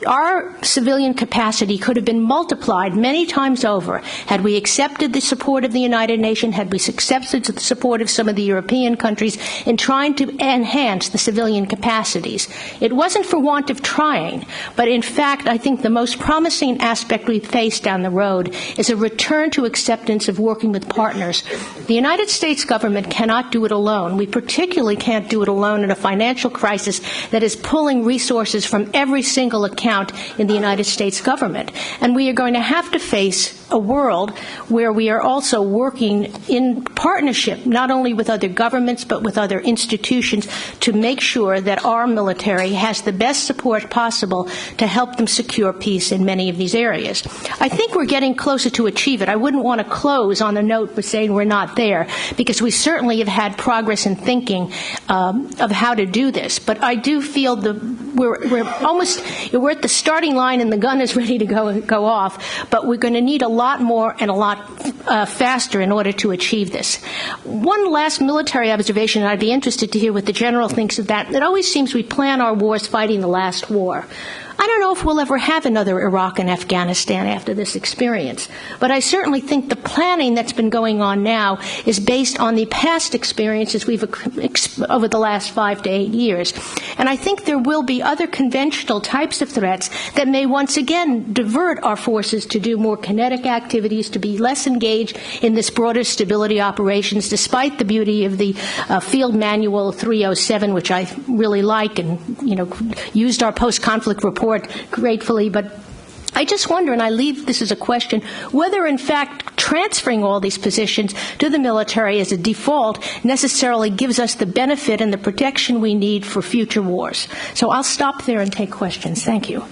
Speaker 5: Our civilian capacity could have been multiplied many times over had we accepted the support of the United Nations, had we accepted the support of some of the European countries in trying to enhance the civilian capacities. It wasn't for want of trying, but in fact, I think the most promising aspect we face down the road is a return to acceptance of working with partners. The United States government cannot do it alone. We particularly can't do it alone in a financial crisis that is pulling resources from every single account in the United States government. And we are going to have to face a world where we are also working in partnership, not only with other governments, but with other institutions, to make sure that our military has the best support possible to help them secure peace in many of these areas. I think we're getting closer to achieve it. I wouldn't want to close on a note by saying we're not there, because we certainly have had progress in thinking of how to do this. But I do feel we're at the starting line and the gun is ready to go off, but we're going to need a lot more and a lot faster in order to achieve this. One last military observation, and I'd be interested to hear what the General thinks of that. It always seems we plan our wars fighting the last war. I don't know if we'll ever have another Iraq and Afghanistan after this experience, but I certainly think the planning that's been going on now is based on the past experiences we've over the last 5 to 8 years. And I think there will be other conventional types of threats that may once again divert our forces to do more kinetic activities, to be less engaged in this broader stability operations, despite the beauty of the Field Manual 307, which I really like, and used our post-conflict report gratefully, but I just wonder, and I leave this as a question, whether in fact transferring all these positions to the military as a default necessarily gives us the benefit and the protection we need for future wars. So I'll stop there and take questions. Thank you.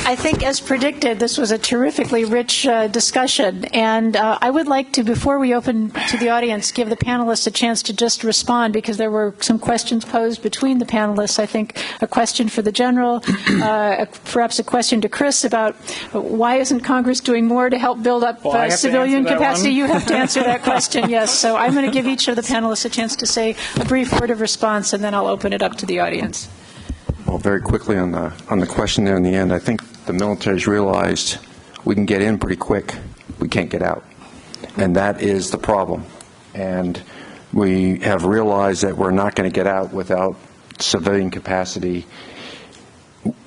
Speaker 1: I think, as predicted, this was a terrifically rich discussion, and I would like to, before we open to the audience, give the panelists a chance to just respond, because there were some questions posed between the panelists. I think a question for the general, perhaps a question to Chris about why isn't Congress doing more to help build up civilian capacity? You have to answer that question, yes. So I'm going to give each of the panelists a chance to say a brief word of response, and then I'll open it up to the audience.
Speaker 2: Well, very quickly on the question there in the end, I think the military's realized we can get in pretty quick. We can't get out. And that is the problem. And we have realized that we're not going to get out without civilian capacity.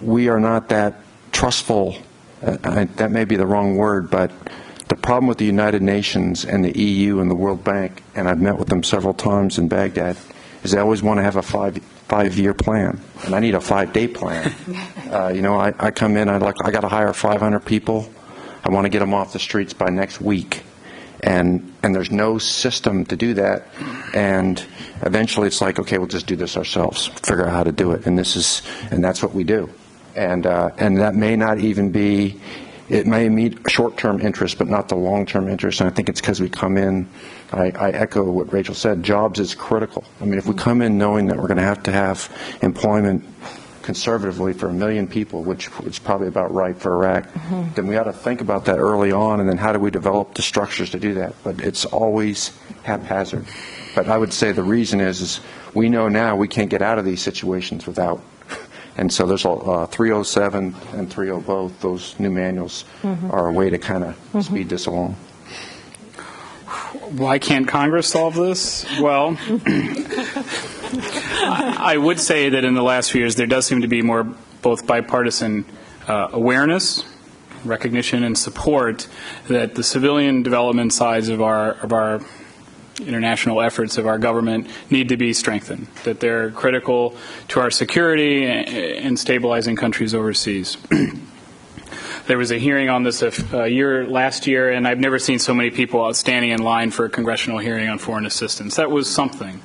Speaker 2: We are not that trustful. That may be the wrong word, but the problem with the United Nations and the EU and the World Bank, and I've met with them several times in Baghdad, is they always want to have a five-year plan, and I need a 5-day plan. I come in, I got to hire 500 people. I want to get them off the streets by next week, and there's no system to do that. And eventually, it's like, okay, we'll just do this ourselves, figure out how to do it, and that's what we do. And that may not even be. It may meet short-term interest, but not the long-term interest. And I think it's because we come in. I echo what Rachel said. Jobs is critical. I mean, if we come in knowing that we're going to have employment conservatively for 1 million people, which is probably about right for Iraq, then we ought to think about that early on, and then how do we develop the structures to do that? But it's always haphazard. But I would say the reason is we know now we can't get out of these situations without. And so there's 307 and 30 both. Those new manuals are a way to kind of speed this along.
Speaker 3: Why can't Congress solve this? Well, I would say that in the last few years there does seem to be more both bipartisan awareness, recognition, and support that the civilian development sides of our international efforts of our government need to be strengthened, that they're critical to our security and stabilizing countries overseas. There was a hearing on this last year, and I've never seen so many people standing in line for a congressional hearing on foreign assistance. That was something.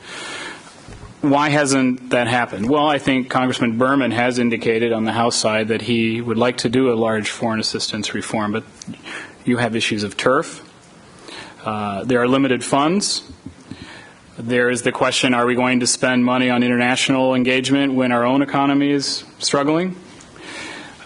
Speaker 3: Why hasn't that happened? Well, I think Congressman Berman has indicated on the House side that he would like to do a large foreign assistance reform, but you have issues of turf. There are limited funds. There is the question, are we going to spend money on international engagement when our own economy is struggling?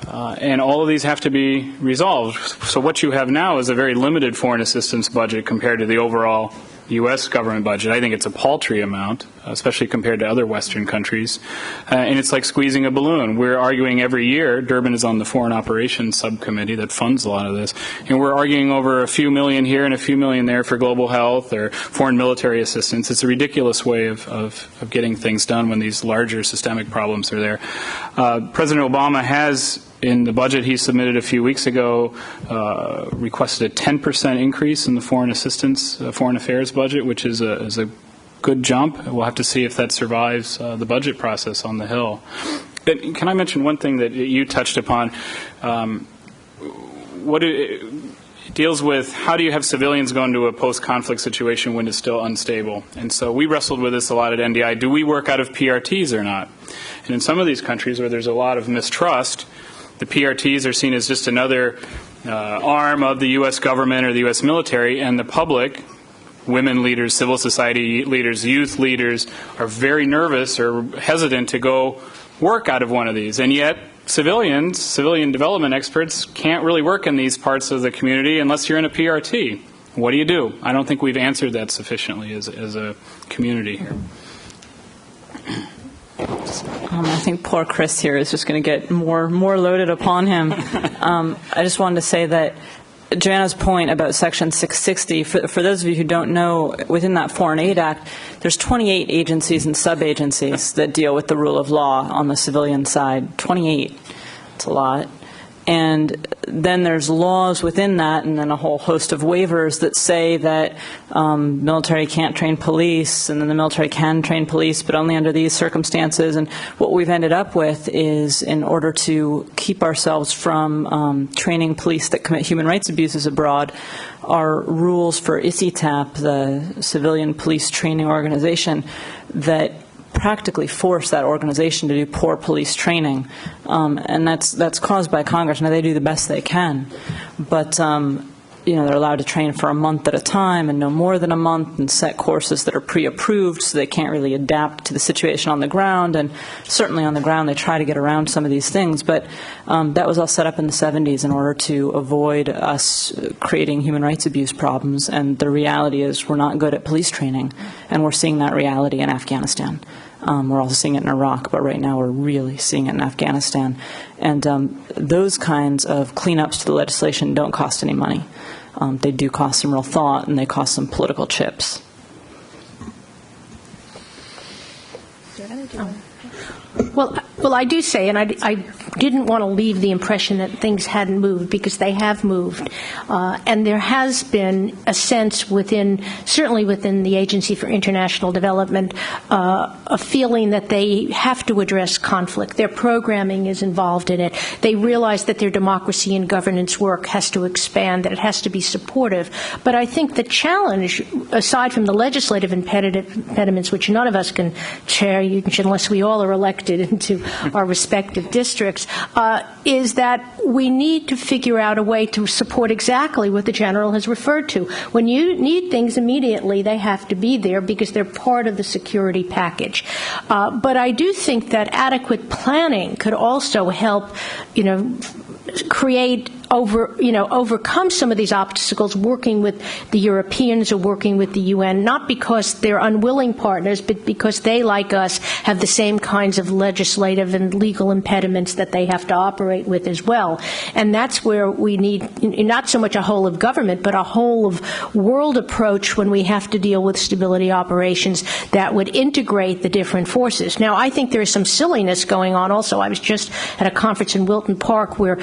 Speaker 3: And all of these have to be resolved. So what you have now is a very limited foreign assistance budget compared to the overall U.S. government budget. I think it's a paltry amount, especially compared to other Western countries. And it's like squeezing a balloon. We're arguing every year, Durbin is on the Foreign Operations Subcommittee that funds a lot of this, and we're arguing over a few million here and a few million there for global health or foreign military assistance. It's a ridiculous way of getting things done when these larger systemic problems are there. President Obama has, in the budget he submitted a few weeks ago, requested a 10% increase in the foreign assistance, foreign affairs budget, which is a good jump. We'll have to see if that survives the budget process on the Hill. But can I mention one thing that you touched upon? It deals with how do you have civilians go into a post-conflict situation when it's still unstable? And so we wrestled with this a lot at NDI. Do we work out of PRTs or not? And in some of these countries where there's a lot of mistrust, the PRTs are seen as just another arm of the U.S. government or the U.S. military, and the public, women leaders, civil society leaders, youth leaders, are very nervous or hesitant to go work out of one of these. And yet, civilian development experts can't really work in these parts of the community unless you're in a PRT. What do you do? I don't think we've answered that sufficiently as a community here.
Speaker 4: I think poor Chris here is just going to get more loaded upon him. I just wanted to say that Joanna's point about Section 660, for those of you who don't know, within that Foreign Aid Act, there's 28 agencies and sub-agencies that deal with the rule of law on the civilian side. 28. It's a lot. And then there's laws within that, and then a whole host of waivers that say that military can't train police, and then the military can train police, but only under these circumstances. And what we've ended up with is, in order to keep ourselves from training police that commit human rights abuses abroad, are rules for ICITAP, the Civilian Police Training Organization, that practically force that organization to do poor police training, and that's caused by Congress. Now, they do the best they can, but they're allowed to train for a month at a time and no more than a month, and set courses that are pre-approved, so they can't really adapt to the situation on the ground. And certainly on the ground, they try to get around some of these things. But that was all set up in the 70s in order to avoid us creating human rights abuse problems. And the reality is we're not good at police training, and we're seeing that reality in Afghanistan. We're also seeing it in Iraq, but right now we're really seeing it in Afghanistan. And those kinds of cleanups to the legislation don't cost any money. They do cost some real thought, and they cost some political chips.
Speaker 5: Well, I do say, and I didn't want to leave the impression that things hadn't moved, because they have moved. And there has been a sense certainly within the Agency for International Development, a feeling that they have to address conflict. Their programming is involved in it. They realize that their democracy and governance work has to expand, that it has to be supportive. But I think the challenge, aside from the legislative impediments, which none of us can chair unless we all are elected into our respective districts, is that we need to figure out a way to support exactly what the General has referred to. When you need things immediately, they have to be there because they're part of the security package. But I do think that adequate planning could also help, overcome some of these obstacles, working with the Europeans or working with the UN, not because they're unwilling partners, but because they, like us, have the same kinds of legislative and legal impediments that they have to operate with as well. And that's where we need not so much a whole of government, but a whole of world approach when we have to deal with stability operations that would integrate the different forces. Now, I think there is some silliness going on also. I was just at a conference in Wilton Park where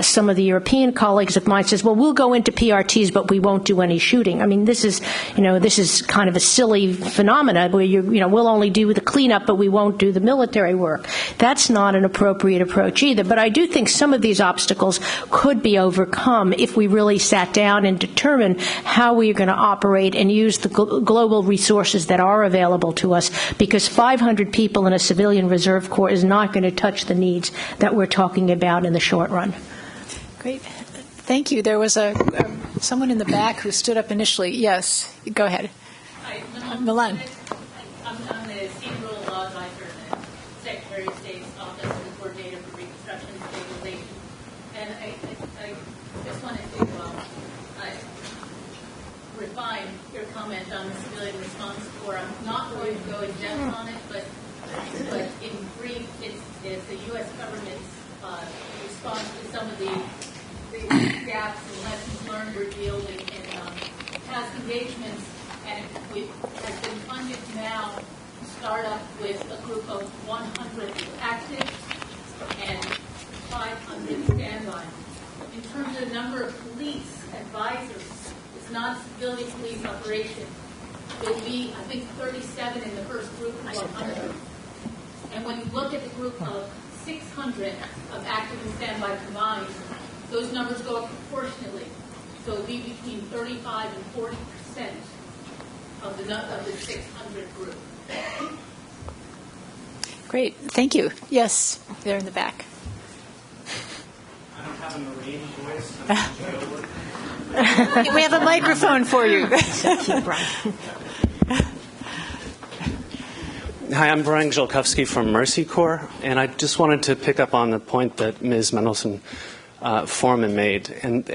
Speaker 5: some of the European colleagues of mine says, well, we'll go into PRTs, but we won't do any shooting. I mean, this is kind of a silly phenomena where we'll only do the cleanup, but we won't do the military work. That's not an appropriate approach either. But I do think some of these obstacles could be overcome if we really sat down and determined how we are going to operate and use the global resources that are available to us, because 500 people in a civilian reserve corps is not going to touch the needs that we're talking about in the short run.
Speaker 1: Great. Thank you. There was someone in the back who stood up initially. Yes, go ahead.
Speaker 6: Hi,
Speaker 1: Milan.
Speaker 6: I'm the Senior Rule of Law Advisor in the Secretary of State's Office of the Coordinator for Reconstruction and Stabilization. And I just wanted to refine your comment on the Civilian Response Corps. I'm not going to go in depth on it, but in brief, it's the U.S. government's response to some of the gaps and lessons learned revealed in past engagements, and it has been funded now to start up with a group of 100 active and 500 standby. In terms of the number of police advisors, it's not a civilian police operation. There will be, I think, 37 in the first group of 100. And when you look at the group of 600 of active and standby combined, those numbers go up proportionately. So it will be between 35 and 40% of the 600 group.
Speaker 1: Great. Thank you. Yes, there in the back.
Speaker 7: I don't have a marine voice.
Speaker 1: We have a microphone for you.
Speaker 7: Hi, I'm Brian Gzolkowski from Mercy Corps, and I just wanted to pick up on the point that Ms. Mendelsohn Foreman made. And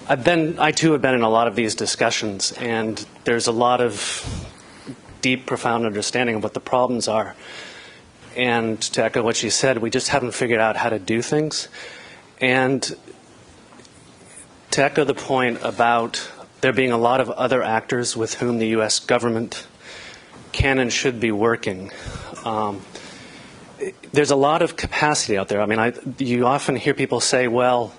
Speaker 7: I too have been in a lot of these discussions, and there's a lot of deep, profound understanding of what the problems are. And to echo what she said, we just haven't figured out how to do things. And to echo the point about there being a lot of other actors with whom the U.S. government can and should be working. There's a lot of capacity out there. I mean, you often hear people say, well,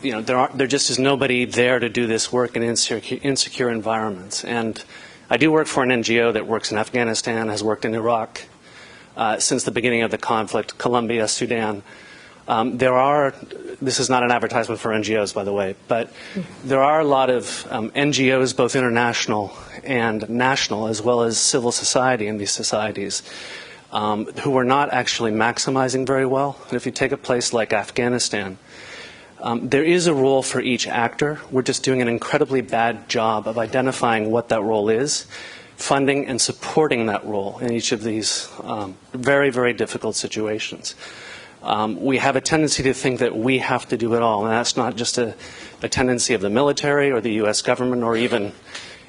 Speaker 7: there just is nobody there to do this work in insecure environments. And I do work for an NGO that works in Afghanistan, has worked in Iraq since the beginning of the conflict, Colombia, Sudan. This is not an advertisement for NGOs, by the way, but there are a lot of NGOs, both international and national, as well as civil society in these societies, who are not actually maximizing very well. And if you take a place like Afghanistan, there is a role for each actor. We're just doing an incredibly bad job of identifying what that role is, funding and supporting that role in each of these very, very difficult situations. We have a tendency to think that we have to do it all, and that's not just a tendency of the military or the U.S. government or even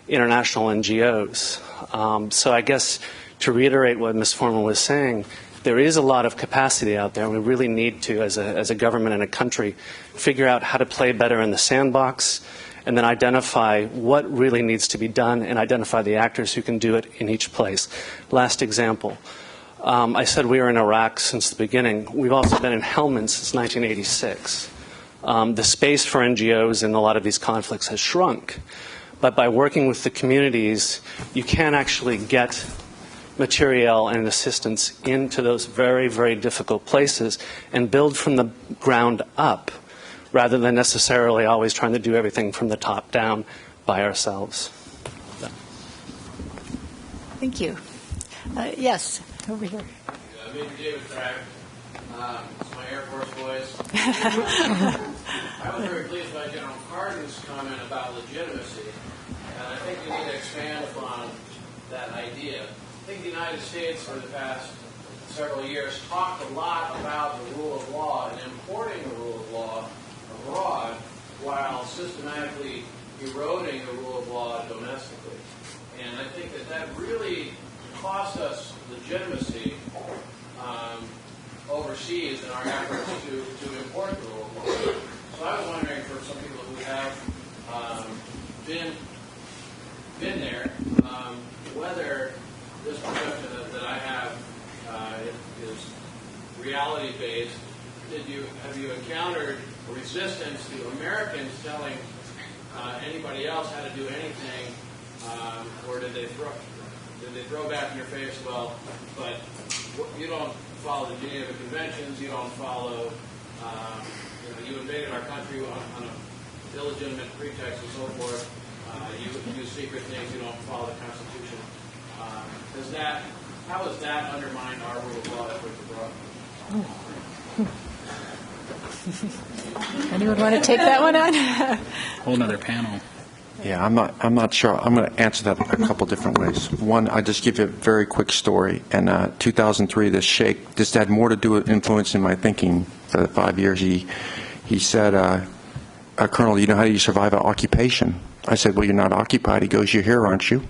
Speaker 7: international NGOs. So I guess to reiterate what Ms. Foreman was saying, there is a lot of capacity out there, and we really need to, as a government and a country, figure out how to play better in the sandbox and then identify what really needs to be done and identify the actors who can do it in each place. Last example. I said we were in Iraq since the beginning. We've also been in Helmand since 1986. The space for NGOs in a lot of these conflicts has shrunk. But by working with the communities, you can actually get material and assistance into those very, very difficult places and build from the ground up rather than necessarily always trying to do everything from the top down by ourselves.
Speaker 1: Thank you. Yes, over here.
Speaker 8: Major David Track. It's my Air Force voice. I was very pleased by General Cardin's comment about legitimacy, and I think we need to expand upon that idea. I think the United States, for the past several years, talked a lot about the rule of law and importing the rule of law abroad while systematically eroding the rule of law domestically. And I think that really cost us legitimacy overseas in our efforts to import the rule of law. So I was wondering, for some people who have been there, whether this perception that I have is reality-based. Have you encountered resistance to Americans telling anybody else how to do anything, or did they throw back in your face, well, but you don't follow the Geneva Conventions, you don't follow, you invaded our country on an illegitimate pretext and so forth, you do secret things, you don't follow the Constitution. How does that undermine our rule of law efforts abroad?
Speaker 1: Anyone want to take that one on?
Speaker 3: Whole nother panel.
Speaker 2: Yeah, I'm not sure. I'm going to answer that a couple different ways. One, I'll just give you a very quick story. In 2003, this had more to do with influencing my thinking for the 5 years. He said, Colonel, you know how you survive an occupation? I said, well, you're not occupied. He goes, you're here, aren't you?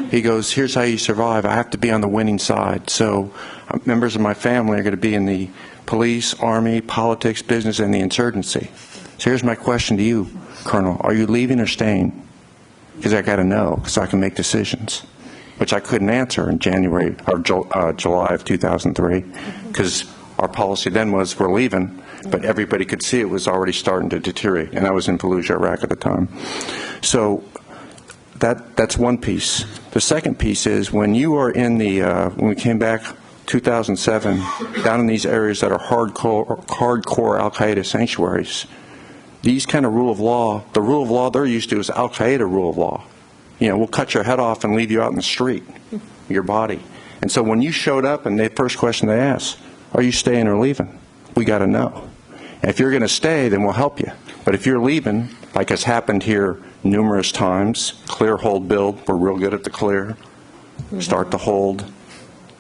Speaker 2: He goes, here's how you survive. I have to be on the winning side. So members of my family are going to be in the police, army, politics, business, and the insurgency. So here's my question to you, Colonel. Are you leaving or staying? Because I got to know, so I can make decisions, which I couldn't answer in January or July of 2003, because our policy then was we're leaving, but everybody could see it was already starting to deteriorate, and I was in Fallujah, Iraq at the time. So that's one piece. The second piece is when you are in the, when we came back 2007, down in these areas that are hardcore Al-Qaeda sanctuaries, these kind of rule of law, the rule of law they're used to is Al-Qaeda rule of law. You know, we'll cut your head off and leave you out in the street, your body. And so when you showed up and the first question they asked, are you staying or leaving? We got to know. And if you're going to stay, then we'll help you. But if you're leaving, like has happened here numerous times, clear, hold, build, we're real good at the clear, start to hold,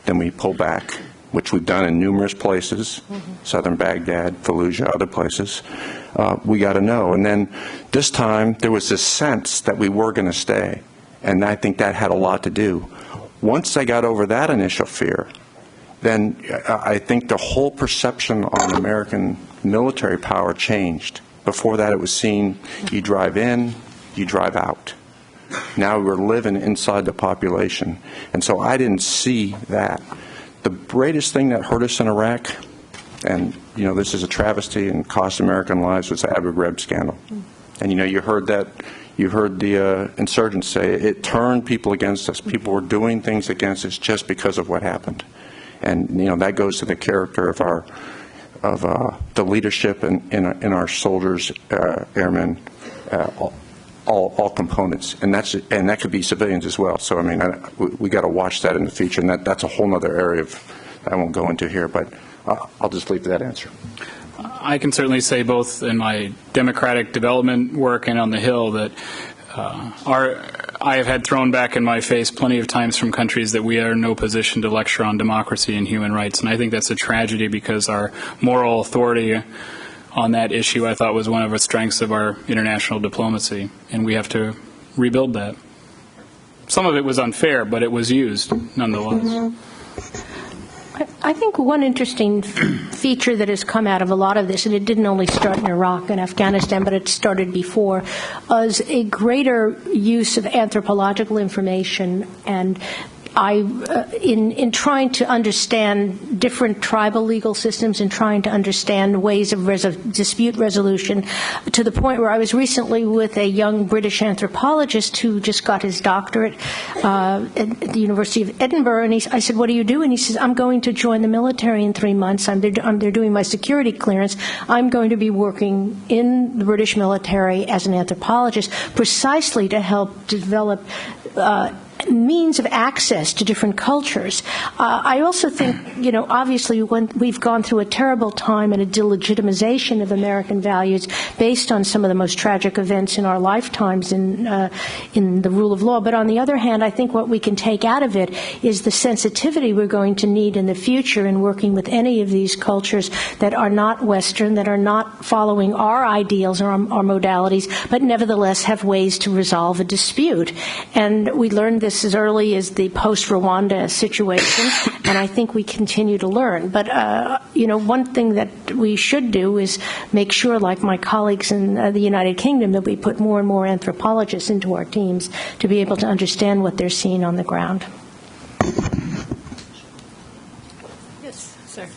Speaker 2: then we pull back, which we've done in numerous places, southern Baghdad, Fallujah, other places. We got to know. And then this time, there was this sense that we were going to stay, and I think that had a lot to do. Once they got over that initial fear, then I think the whole perception on American military power changed. Before that, it was seen, you drive in, you drive out. Now we're living inside the population. And so I didn't see that. The greatest thing that hurt us in Iraq, and you know, this is a travesty and cost American lives, was the Abu Ghraib scandal. And you know, you heard that, you heard the insurgents say it turned people against us. People were doing things against us just because of what happened. And you know, that goes to the character of the leadership in our soldiers, airmen, all components, and that could be civilians as well. So I mean, we got to watch that in the future, and that's a whole other area that I won't go into here, but I'll just leave that answer.
Speaker 3: I can certainly say both in my democratic development work and on the Hill that I have had thrown back in my face plenty of times from countries that we are in no position to lecture on democracy and human rights, and I think that's a tragedy because our moral authority on that issue, I thought, was one of the strengths of our international diplomacy, and we have to rebuild that. Some of it was unfair, but it was used nonetheless.
Speaker 5: Mm-hmm. I think one interesting feature that has come out of a lot of this, and it didn't only start in Iraq and Afghanistan, but it started before, was a greater use of anthropological information and in trying to understand different tribal legal systems and trying to understand ways of dispute resolution, to the point where I was recently with a young British anthropologist who just got his doctorate at the University of Edinburgh, and I said, "What do you do?" And he says, "I'm going to join the military in 3 months. They're doing my security clearance. I'm going to be working in the British military as an anthropologist precisely to help develop means of access to different cultures." I also think, obviously when we've gone through a terrible time and a delegitimization of American values based on some of the most tragic events in our lifetimes in the rule of law. But on the other hand, I think what we can take out of it is the sensitivity we're going to need in the future in working with any of these cultures that are not Western, that are not following our ideals or our modalities, but nevertheless have ways to resolve a dispute. And we learned this as early as the post-Rwanda situation, and I think we continue to learn. But, one thing that we should do is make sure, like my colleagues in the United Kingdom, that we put more and more anthropologists into our teams to be able to understand what they're seeing on the ground.
Speaker 1: Yes, sir.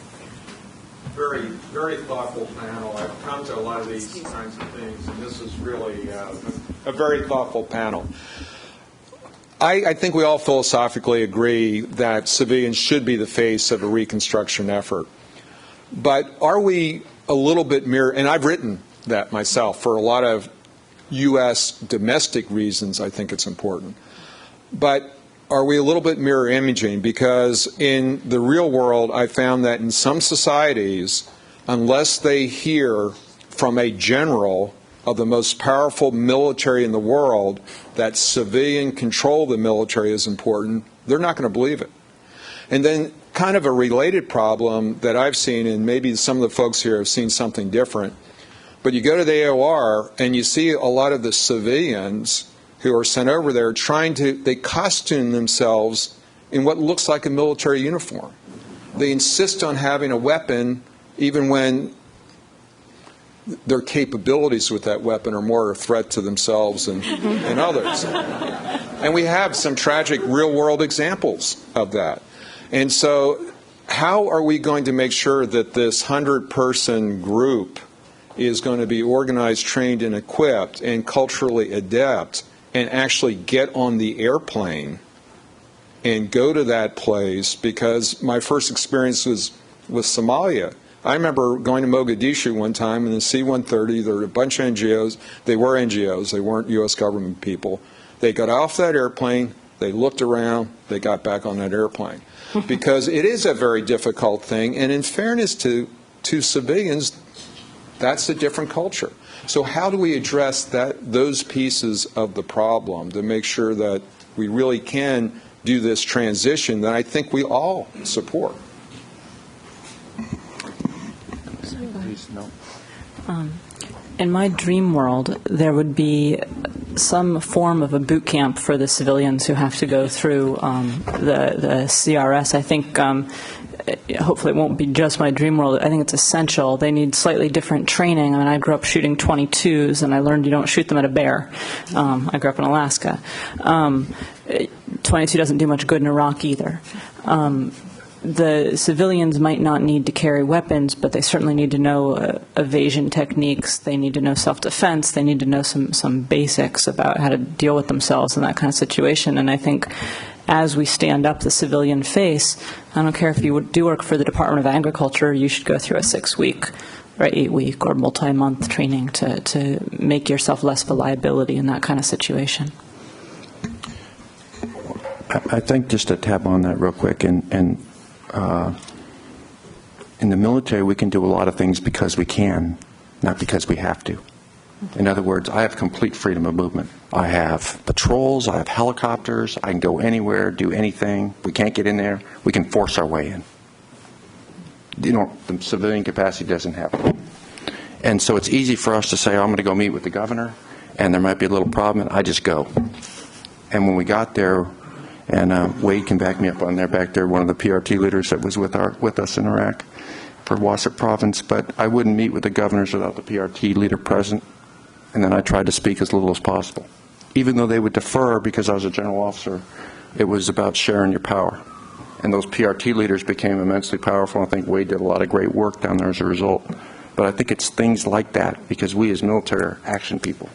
Speaker 9: Very, very thoughtful panel. I've come to a lot of these kinds of things, and this is really a very thoughtful panel. I think we all philosophically agree that civilians should be the face of a reconstruction effort. But are we a little bit and I've written that myself for a lot of U.S. domestic reasons, I think it's important. But are we a little bit mirror imaging? Because in the real world, I found that in some societies, unless they hear from a general of the most powerful military in the world that civilian control of the military is important, they're not going to believe it. And then kind of a related problem that I've seen, and maybe some of the folks here have seen something different, but you go to the AOR and you see a lot of the civilians who are sent over there they costume themselves in what looks like a military uniform. They insist on having a weapon even when their capabilities with that weapon are more a threat to themselves and others. And we have some tragic real-world examples of that. And so how are we going to make sure that this 100-person group is going to be organized, trained, and equipped and culturally adept and actually get on the airplane and go to that place? Because my first experience was with Somalia. I remember going to Mogadishu one time in the C-130. There were a bunch of NGOs. They were NGOs. They weren't U.S. government people. They got off that airplane. They looked around. They got back on that airplane. Because it is a very difficult thing. And in fairness to civilians, that's a different culture. So how do we address those pieces of the problem to make sure that we really can do this transition that I think we all support?
Speaker 4: In my dream world, there would be some form of a boot camp for the civilians who have to go through the CRS. I think hopefully it won't be just my dream world. I think it's essential. They need slightly different training. I mean, I grew up shooting .22s, and I learned you don't shoot them at a bear. I grew up in Alaska. 22 doesn't do much good in Iraq either. The civilians might not need to carry weapons, but they certainly need to know evasion techniques. They need to know self-defense. They need to know some basics about how to deal with themselves in that kind of situation. And I think as we stand up the civilian face, I don't care if you do work for the Department of Agriculture, you should go through a 6-week or 8-week or multi-month training to make yourself less of a liability in that kind of situation.
Speaker 2: I think just to tap on that real quick, and in the military we can do a lot of things because we can, not because we have to. In other words, I have complete freedom of movement. I have patrols, I have helicopters, I can go anywhere, do anything. We can't get in there, we can force our way in. You know, the civilian capacity doesn't happen. And so it's easy for us to say, oh, I'm going to go meet with the governor, and there might be a little problem, and I just go. And when we got there, and Wade can back me up on there, back there, one of the PRT leaders that was with us in Iraq for Wasat province, but I wouldn't meet with the governors without the PRT leader present, and then I tried to speak as little as possible. Even though they would defer because I was a general officer, it was about sharing your power. And those PRT leaders became immensely powerful. I think Wade did a lot of great work down there as a result. But I think it's things like that, because we as military are action people.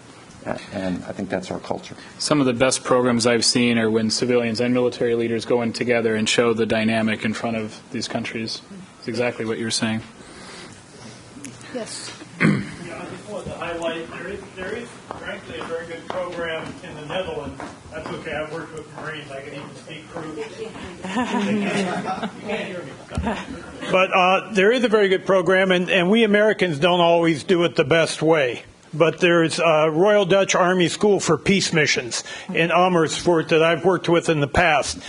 Speaker 2: And I think that's our culture.
Speaker 3: Some of the best programs I've seen are when civilians and military leaders go in together and show the dynamic in front of these countries. It's exactly what you're saying.
Speaker 5: Yes.
Speaker 10: Yeah, I just wanted to highlight there is frankly a very good program in the Netherlands. That's okay. I've worked with Marines. I can even speak Kruger. You can't hear me. But there is a very good program, and we Americans don't always do it the best way. But there's a Royal Dutch Army School for Peace Missions in Amersfoort that I've worked with in the past.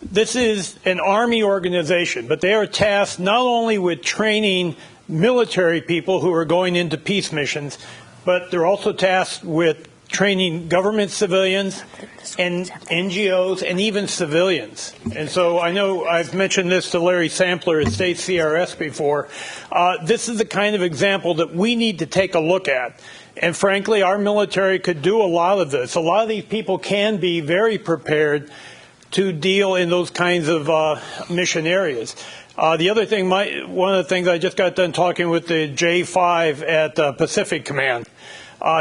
Speaker 10: This is an Army organization, but they are tasked not only with training military people who are going into peace missions, but they're also tasked with training government civilians and NGOs and even civilians. And so I know I've mentioned this to Larry Sampler at State CRS before. This is the kind of example that we need to take a look at. And frankly, our military could do a lot of this. A lot of these people can be very prepared to deal in those kinds of mission areas. The other thing, one of the things I just got done talking with the J5 at Pacific Command.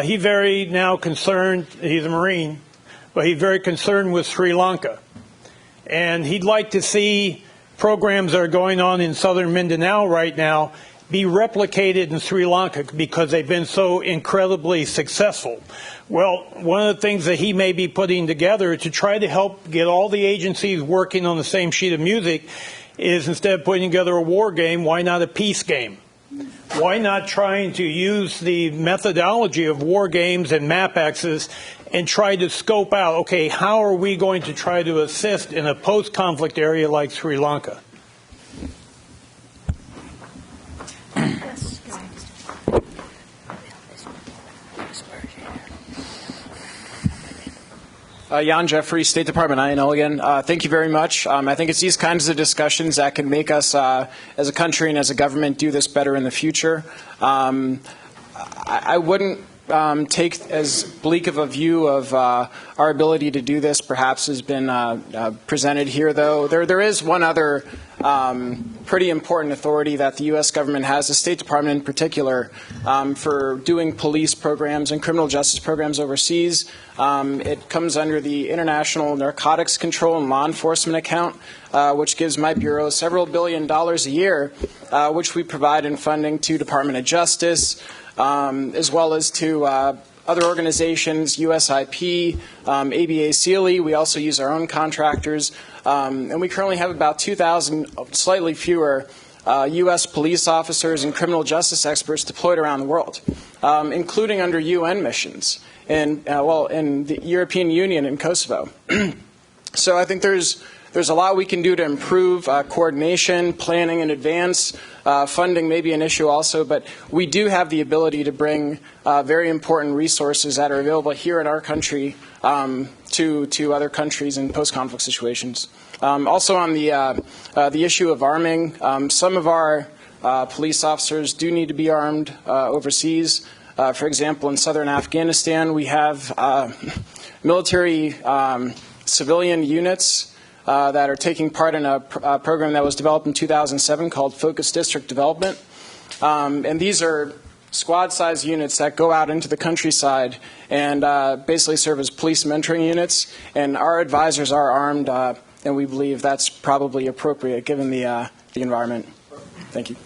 Speaker 10: He's very now concerned, he's a Marine, but he's very concerned with Sri Lanka. And he'd like to see programs that are going on in southern Mindanao right now be replicated in Sri Lanka because they've been so incredibly successful. Well, one of the things that he may be putting together to try to help get all the agencies working on the same sheet of music is, instead of putting together a war game, why not a peace game? Why not trying to use the methodology of war games and map axes and try to scope out, okay, how are we going to try to assist in a post-conflict area like Sri Lanka?
Speaker 11: Jan Jeffrey, State Department INL again. Thank you very much. I think it's these kinds of discussions that can make us, as a country and as a government, do this better in the future. I wouldn't take as bleak of a view of our ability to do this, perhaps, has been presented here, though. There is one other pretty important authority that the U.S. government has, the State Department in particular, for doing police programs and criminal justice programs overseas. It comes under the International Narcotics Control and Law Enforcement account, which gives my bureau several $1 billion a year, which we provide in funding to Department of Justice, as well as to other organizations, USIP, ABA CLE. We also use our own contractors. And we currently have about 2,000, slightly fewer, U.S. police officers and criminal justice experts deployed around the world, including under UN missions in the European Union and Kosovo. So I think there's a lot we can do to improve coordination, planning in advance. Funding may be an issue also, but we do have the ability to bring very important resources that are available here in our country to other countries in post-conflict situations. Also on the issue of arming, some of our police officers do need to be armed overseas. For example, in southern Afghanistan, we have military civilian units that are taking part in a program that was developed in 2007 called Focus District Development. And these are squad-sized units that go out into the countryside and basically serve as police mentoring units. And our advisors are armed, and we believe that's probably appropriate given the environment. Thank you.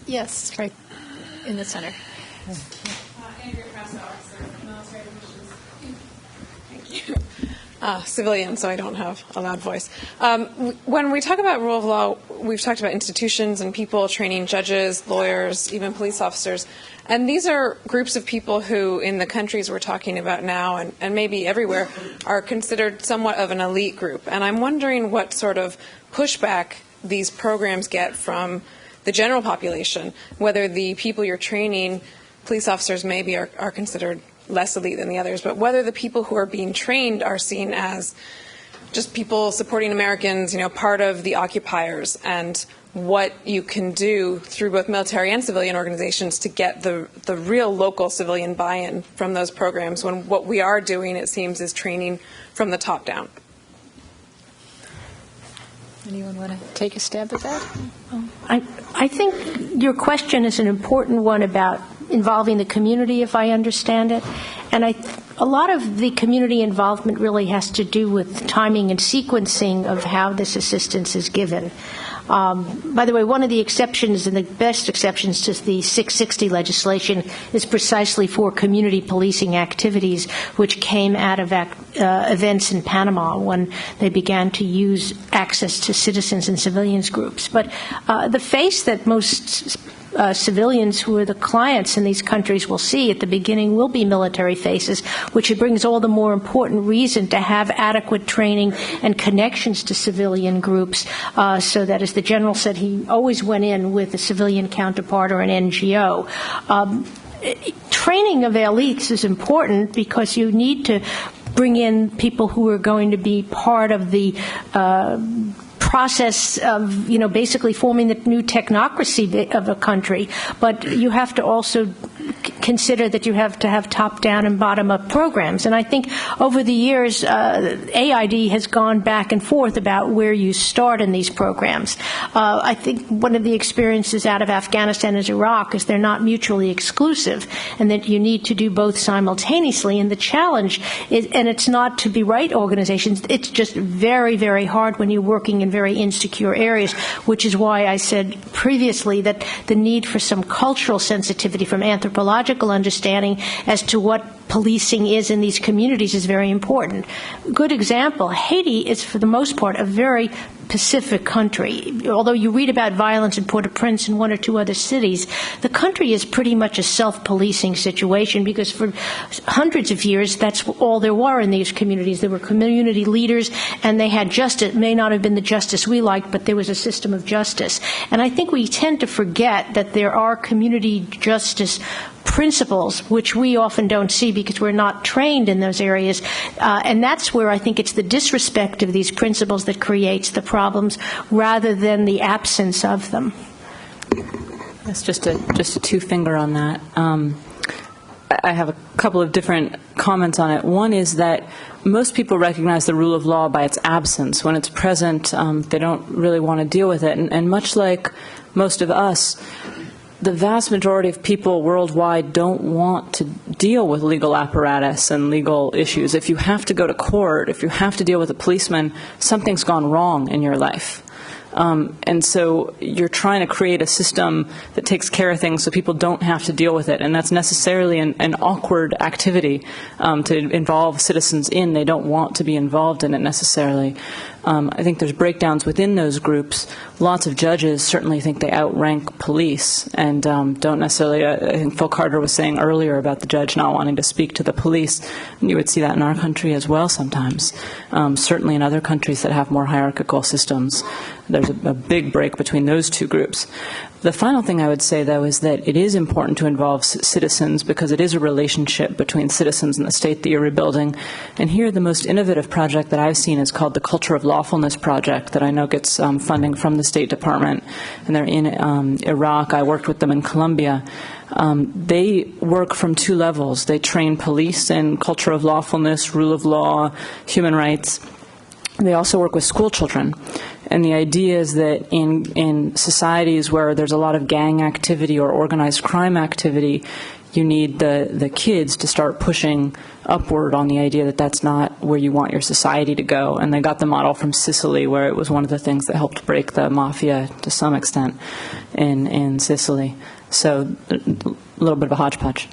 Speaker 1: Yes, right in the center.
Speaker 12: Civilian, so I don't have a loud voice. When we talk about rule of law, we've talked about institutions and people training judges, lawyers, even police officers. And these are groups of people who, in the countries we're talking about now, and maybe everywhere, are considered somewhat of an elite group. And I'm wondering what sort of pushback these programs get from the general population, whether the people you're training, police officers maybe, are considered less elite than the others, but whether the people who are being trained are seen as just people supporting Americans, part of the occupiers, and what you can do through both military and civilian organizations to get the real local civilian buy-in from those programs, when what we are doing, it seems, is training from the top down.
Speaker 1: Anyone want to take a stab at that?
Speaker 5: I think your question is an important one about involving the community, if I understand it. And a lot of the community involvement really has to do with timing and sequencing of how this assistance is given. By the way, one of the exceptions, and the best exceptions to the 660 legislation, is precisely for community policing activities, which came out of events in Panama when they began to use access to citizens and civilians groups. But the face that most civilians who are the clients in these countries will see at the beginning will be military faces, which brings all the more important reason to have adequate training and connections to civilian groups, so that, as the general said, he always went in with a civilian counterpart or an NGO. Training of elites is important because you need to bring in people who are going to be part of the process of, basically forming the new technocracy of a country. But you have to also consider that you have to have top-down and bottom-up programs. And I think over the years, AID has gone back and forth about where you start in these programs. I think one of the experiences out of Afghanistan and Iraq is they're not mutually exclusive, and that you need to do both simultaneously. And the challenge is, and it's not to berate organizations, it's just very, very hard when you're working in very insecure areas, which is why I said previously that the need for some cultural sensitivity from anthropological understanding as to what policing is in these communities is very important. Good example, Haiti is for the most part a very Pacific country. Although you read about violence in Port-au-Prince and one or two other cities, the country is pretty much a self-policing situation because for hundreds of years that's all there were in these communities. There were community leaders and they had justice. It may not have been the justice we liked, but there was a system of justice. And I think we tend to forget that there are community justice principles, which we often don't see because we're not trained in those areas. And that's where I think it's the disrespect of these principles that creates the problems rather than the absence of them.
Speaker 4: That's just a two-finger on that. I have a couple of different comments on it. One is that most people recognize the rule of law by its absence. When it's present, they don't really want to deal with it. And much like most of us, the vast majority of people worldwide don't want to deal with legal apparatus and legal issues. If you have to go to court, if you have to deal with a policeman, something's gone wrong in your life. And so you're trying to create a system that takes care of things so people don't have to deal with it. And that's necessarily an awkward activity to involve citizens in. They don't want to be involved in it necessarily. I think there's breakdowns within those groups. Lots of judges certainly think they outrank police and don't necessarily, I think Phil Carter was saying earlier about the judge not wanting to speak to the police. And you would see that in our country as well sometimes. Certainly in other countries that have more hierarchical systems. There's a big break between those two groups. The final thing I would say, though, is that it is important to involve citizens because it is a relationship between citizens and the state that you're rebuilding. And here, the most innovative project that I've seen is called the Culture of Lawfulness Project that I know gets funding from the State Department. And they're in Iraq. I worked with them in Colombia. They work from two levels. They train police in culture of lawfulness, rule of law, human rights. They also work with school children. And the idea is that in societies where there's a lot of gang activity or organized crime activity, you need the kids to start pushing upward on the idea that that's not where you want your society to go. And they got the model from Sicily, where it was one of the things that helped break the mafia to some extent in Sicily. So a little bit of a hodgepodge.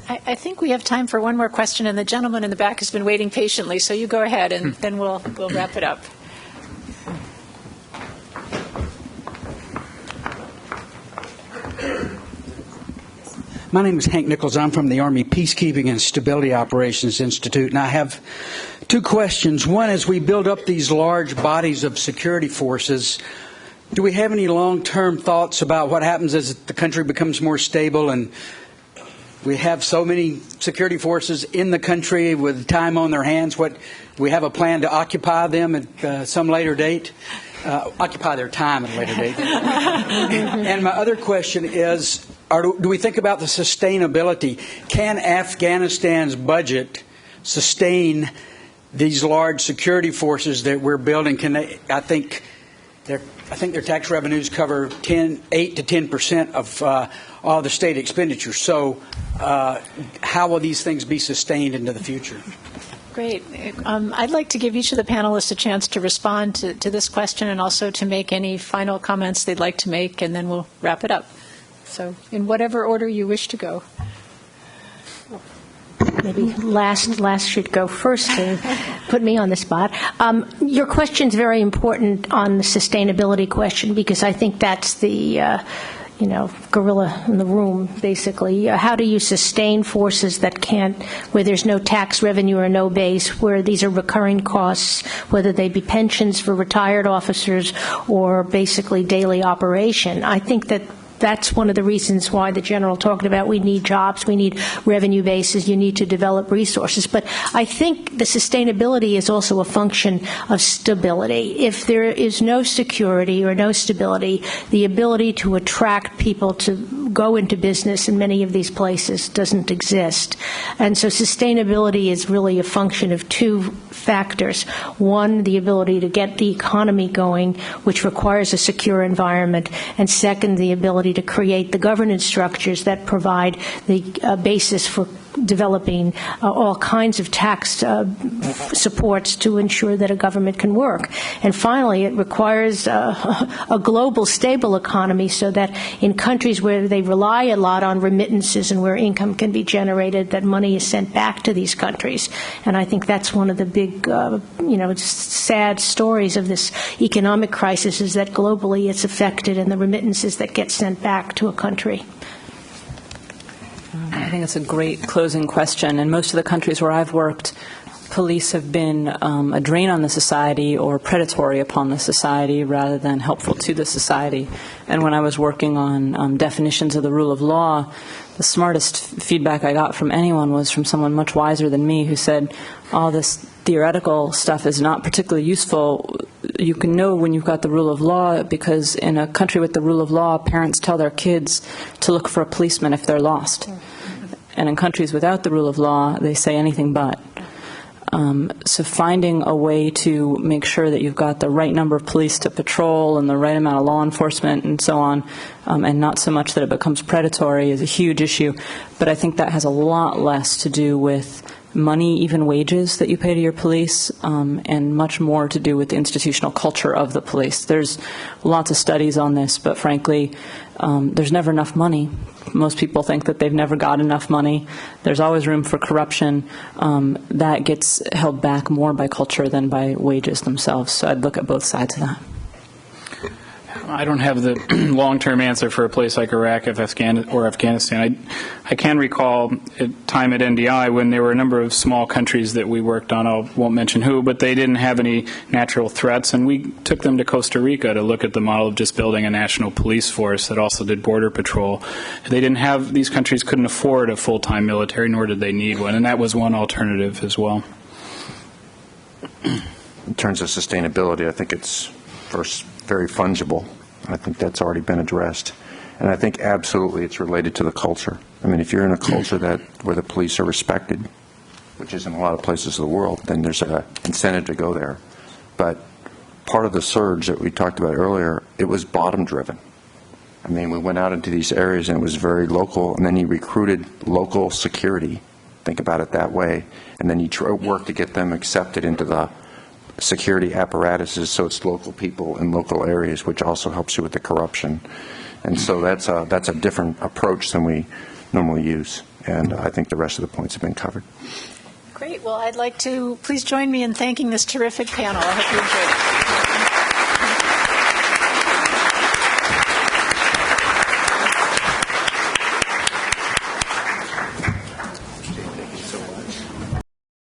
Speaker 1: I think we have time for one more question, and the gentleman in the back has been waiting patiently, so you go ahead, and then we'll wrap it up.
Speaker 13: My name is Hank Nichols. I'm from the Army Peacekeeping and Stability Operations Institute, and I have two questions. One, as we build up these large bodies of security forces, do we have any long-term thoughts about what happens as the country becomes more stable and we have so many security forces in the country with time on their hands? Do we have a plan to occupy them at some later date? Occupy their time at a later date. And my other question is, do we think about the sustainability? Can Afghanistan's budget sustain these large security forces that we're building? Can they? I think their tax revenues cover 8 to 10% of all the state expenditures. So, how will these things be sustained into the future?
Speaker 1: Great. I'd like to give each of the panelists a chance to respond to this question and also to make any final comments they'd like to make, and then we'll wrap it up. So in whatever order you wish to go.
Speaker 5: Maybe last should go first to put me on the spot. Your question's very important on the sustainability question, because I think that's the gorilla in the room, basically. How do you sustain forces that can't, where there's no tax revenue or no base, where these are recurring costs, whether they be pensions for retired officers or basically daily operation? I think that's one of the reasons why the general talked about we need jobs, we need revenue bases, you need to develop resources. But I think the sustainability is also a function of stability. If there is no security or no stability, the ability to attract people to go into business in many of these places doesn't exist. And so sustainability is really a function of two factors. One, the ability to get the economy going, which requires a secure environment, and second, the ability to create the governance structures that provide the basis for developing all kinds of tax supports to ensure that a government can work. And finally, it requires a global, stable economy so that in countries where they rely a lot on remittances and where income can be generated, that money is sent back to these countries. And I think that's one of the big, sad stories of this economic crisis, is that globally it's affected and the remittances that get sent back to a country.
Speaker 4: I think it's a great closing question. In most of the countries where I've worked, police have been a drain on the society or predatory upon the society rather than helpful to the society. And when I was working on definitions of the rule of law, the smartest feedback I got from anyone was from someone much wiser than me, who said, all this theoretical stuff is not particularly useful. You can know when you've got the rule of law, because in a country with the rule of law, parents tell their kids to look for a policeman if they're lost. And in countries without the rule of law, they say anything but. So finding a way to make sure that you've got the right number of police to patrol and the right amount of law enforcement and so on, and not so much that it becomes predatory, is a huge issue. But I think that has a lot less to do with money, even wages that you pay to your police, and much more to do with the institutional culture of the police. There's lots of studies on this, but frankly, there's never enough money. Most people think that they've never got enough money. There's always room for corruption. That gets held back more by culture than by wages themselves. So I'd look at both sides of that.
Speaker 3: I don't have the long-term answer for a place like Iraq or Afghanistan. I can recall a time at NDI when there were a number of small countries that we worked on. I won't mention who, but they didn't have any natural threats, and we took them to Costa Rica to look at the model of just building a national police force that also did border patrol. These countries couldn't afford a full-time military, nor did they need one, and that was one alternative as well.
Speaker 2: In terms of sustainability, I think it's first very fungible. I think that's already been addressed. And I think absolutely it's related to the culture. I mean, if you're in a culture where the police are respected, which is in a lot of places of the world, then there's an incentive to go there. But part of the surge that we talked about earlier, it was bottom-driven. I mean, we went out into these areas and it was very local, and then he recruited local security. Think about it that way. And then he worked to get them accepted into the security apparatuses, so it's local people in local areas, which also helps you with the corruption. And so that's a different approach than we normally use. And I think the rest of the points have been covered.
Speaker 1: Great. Well, I'd like to please join me in thanking this terrific panel. I hope you enjoyed it.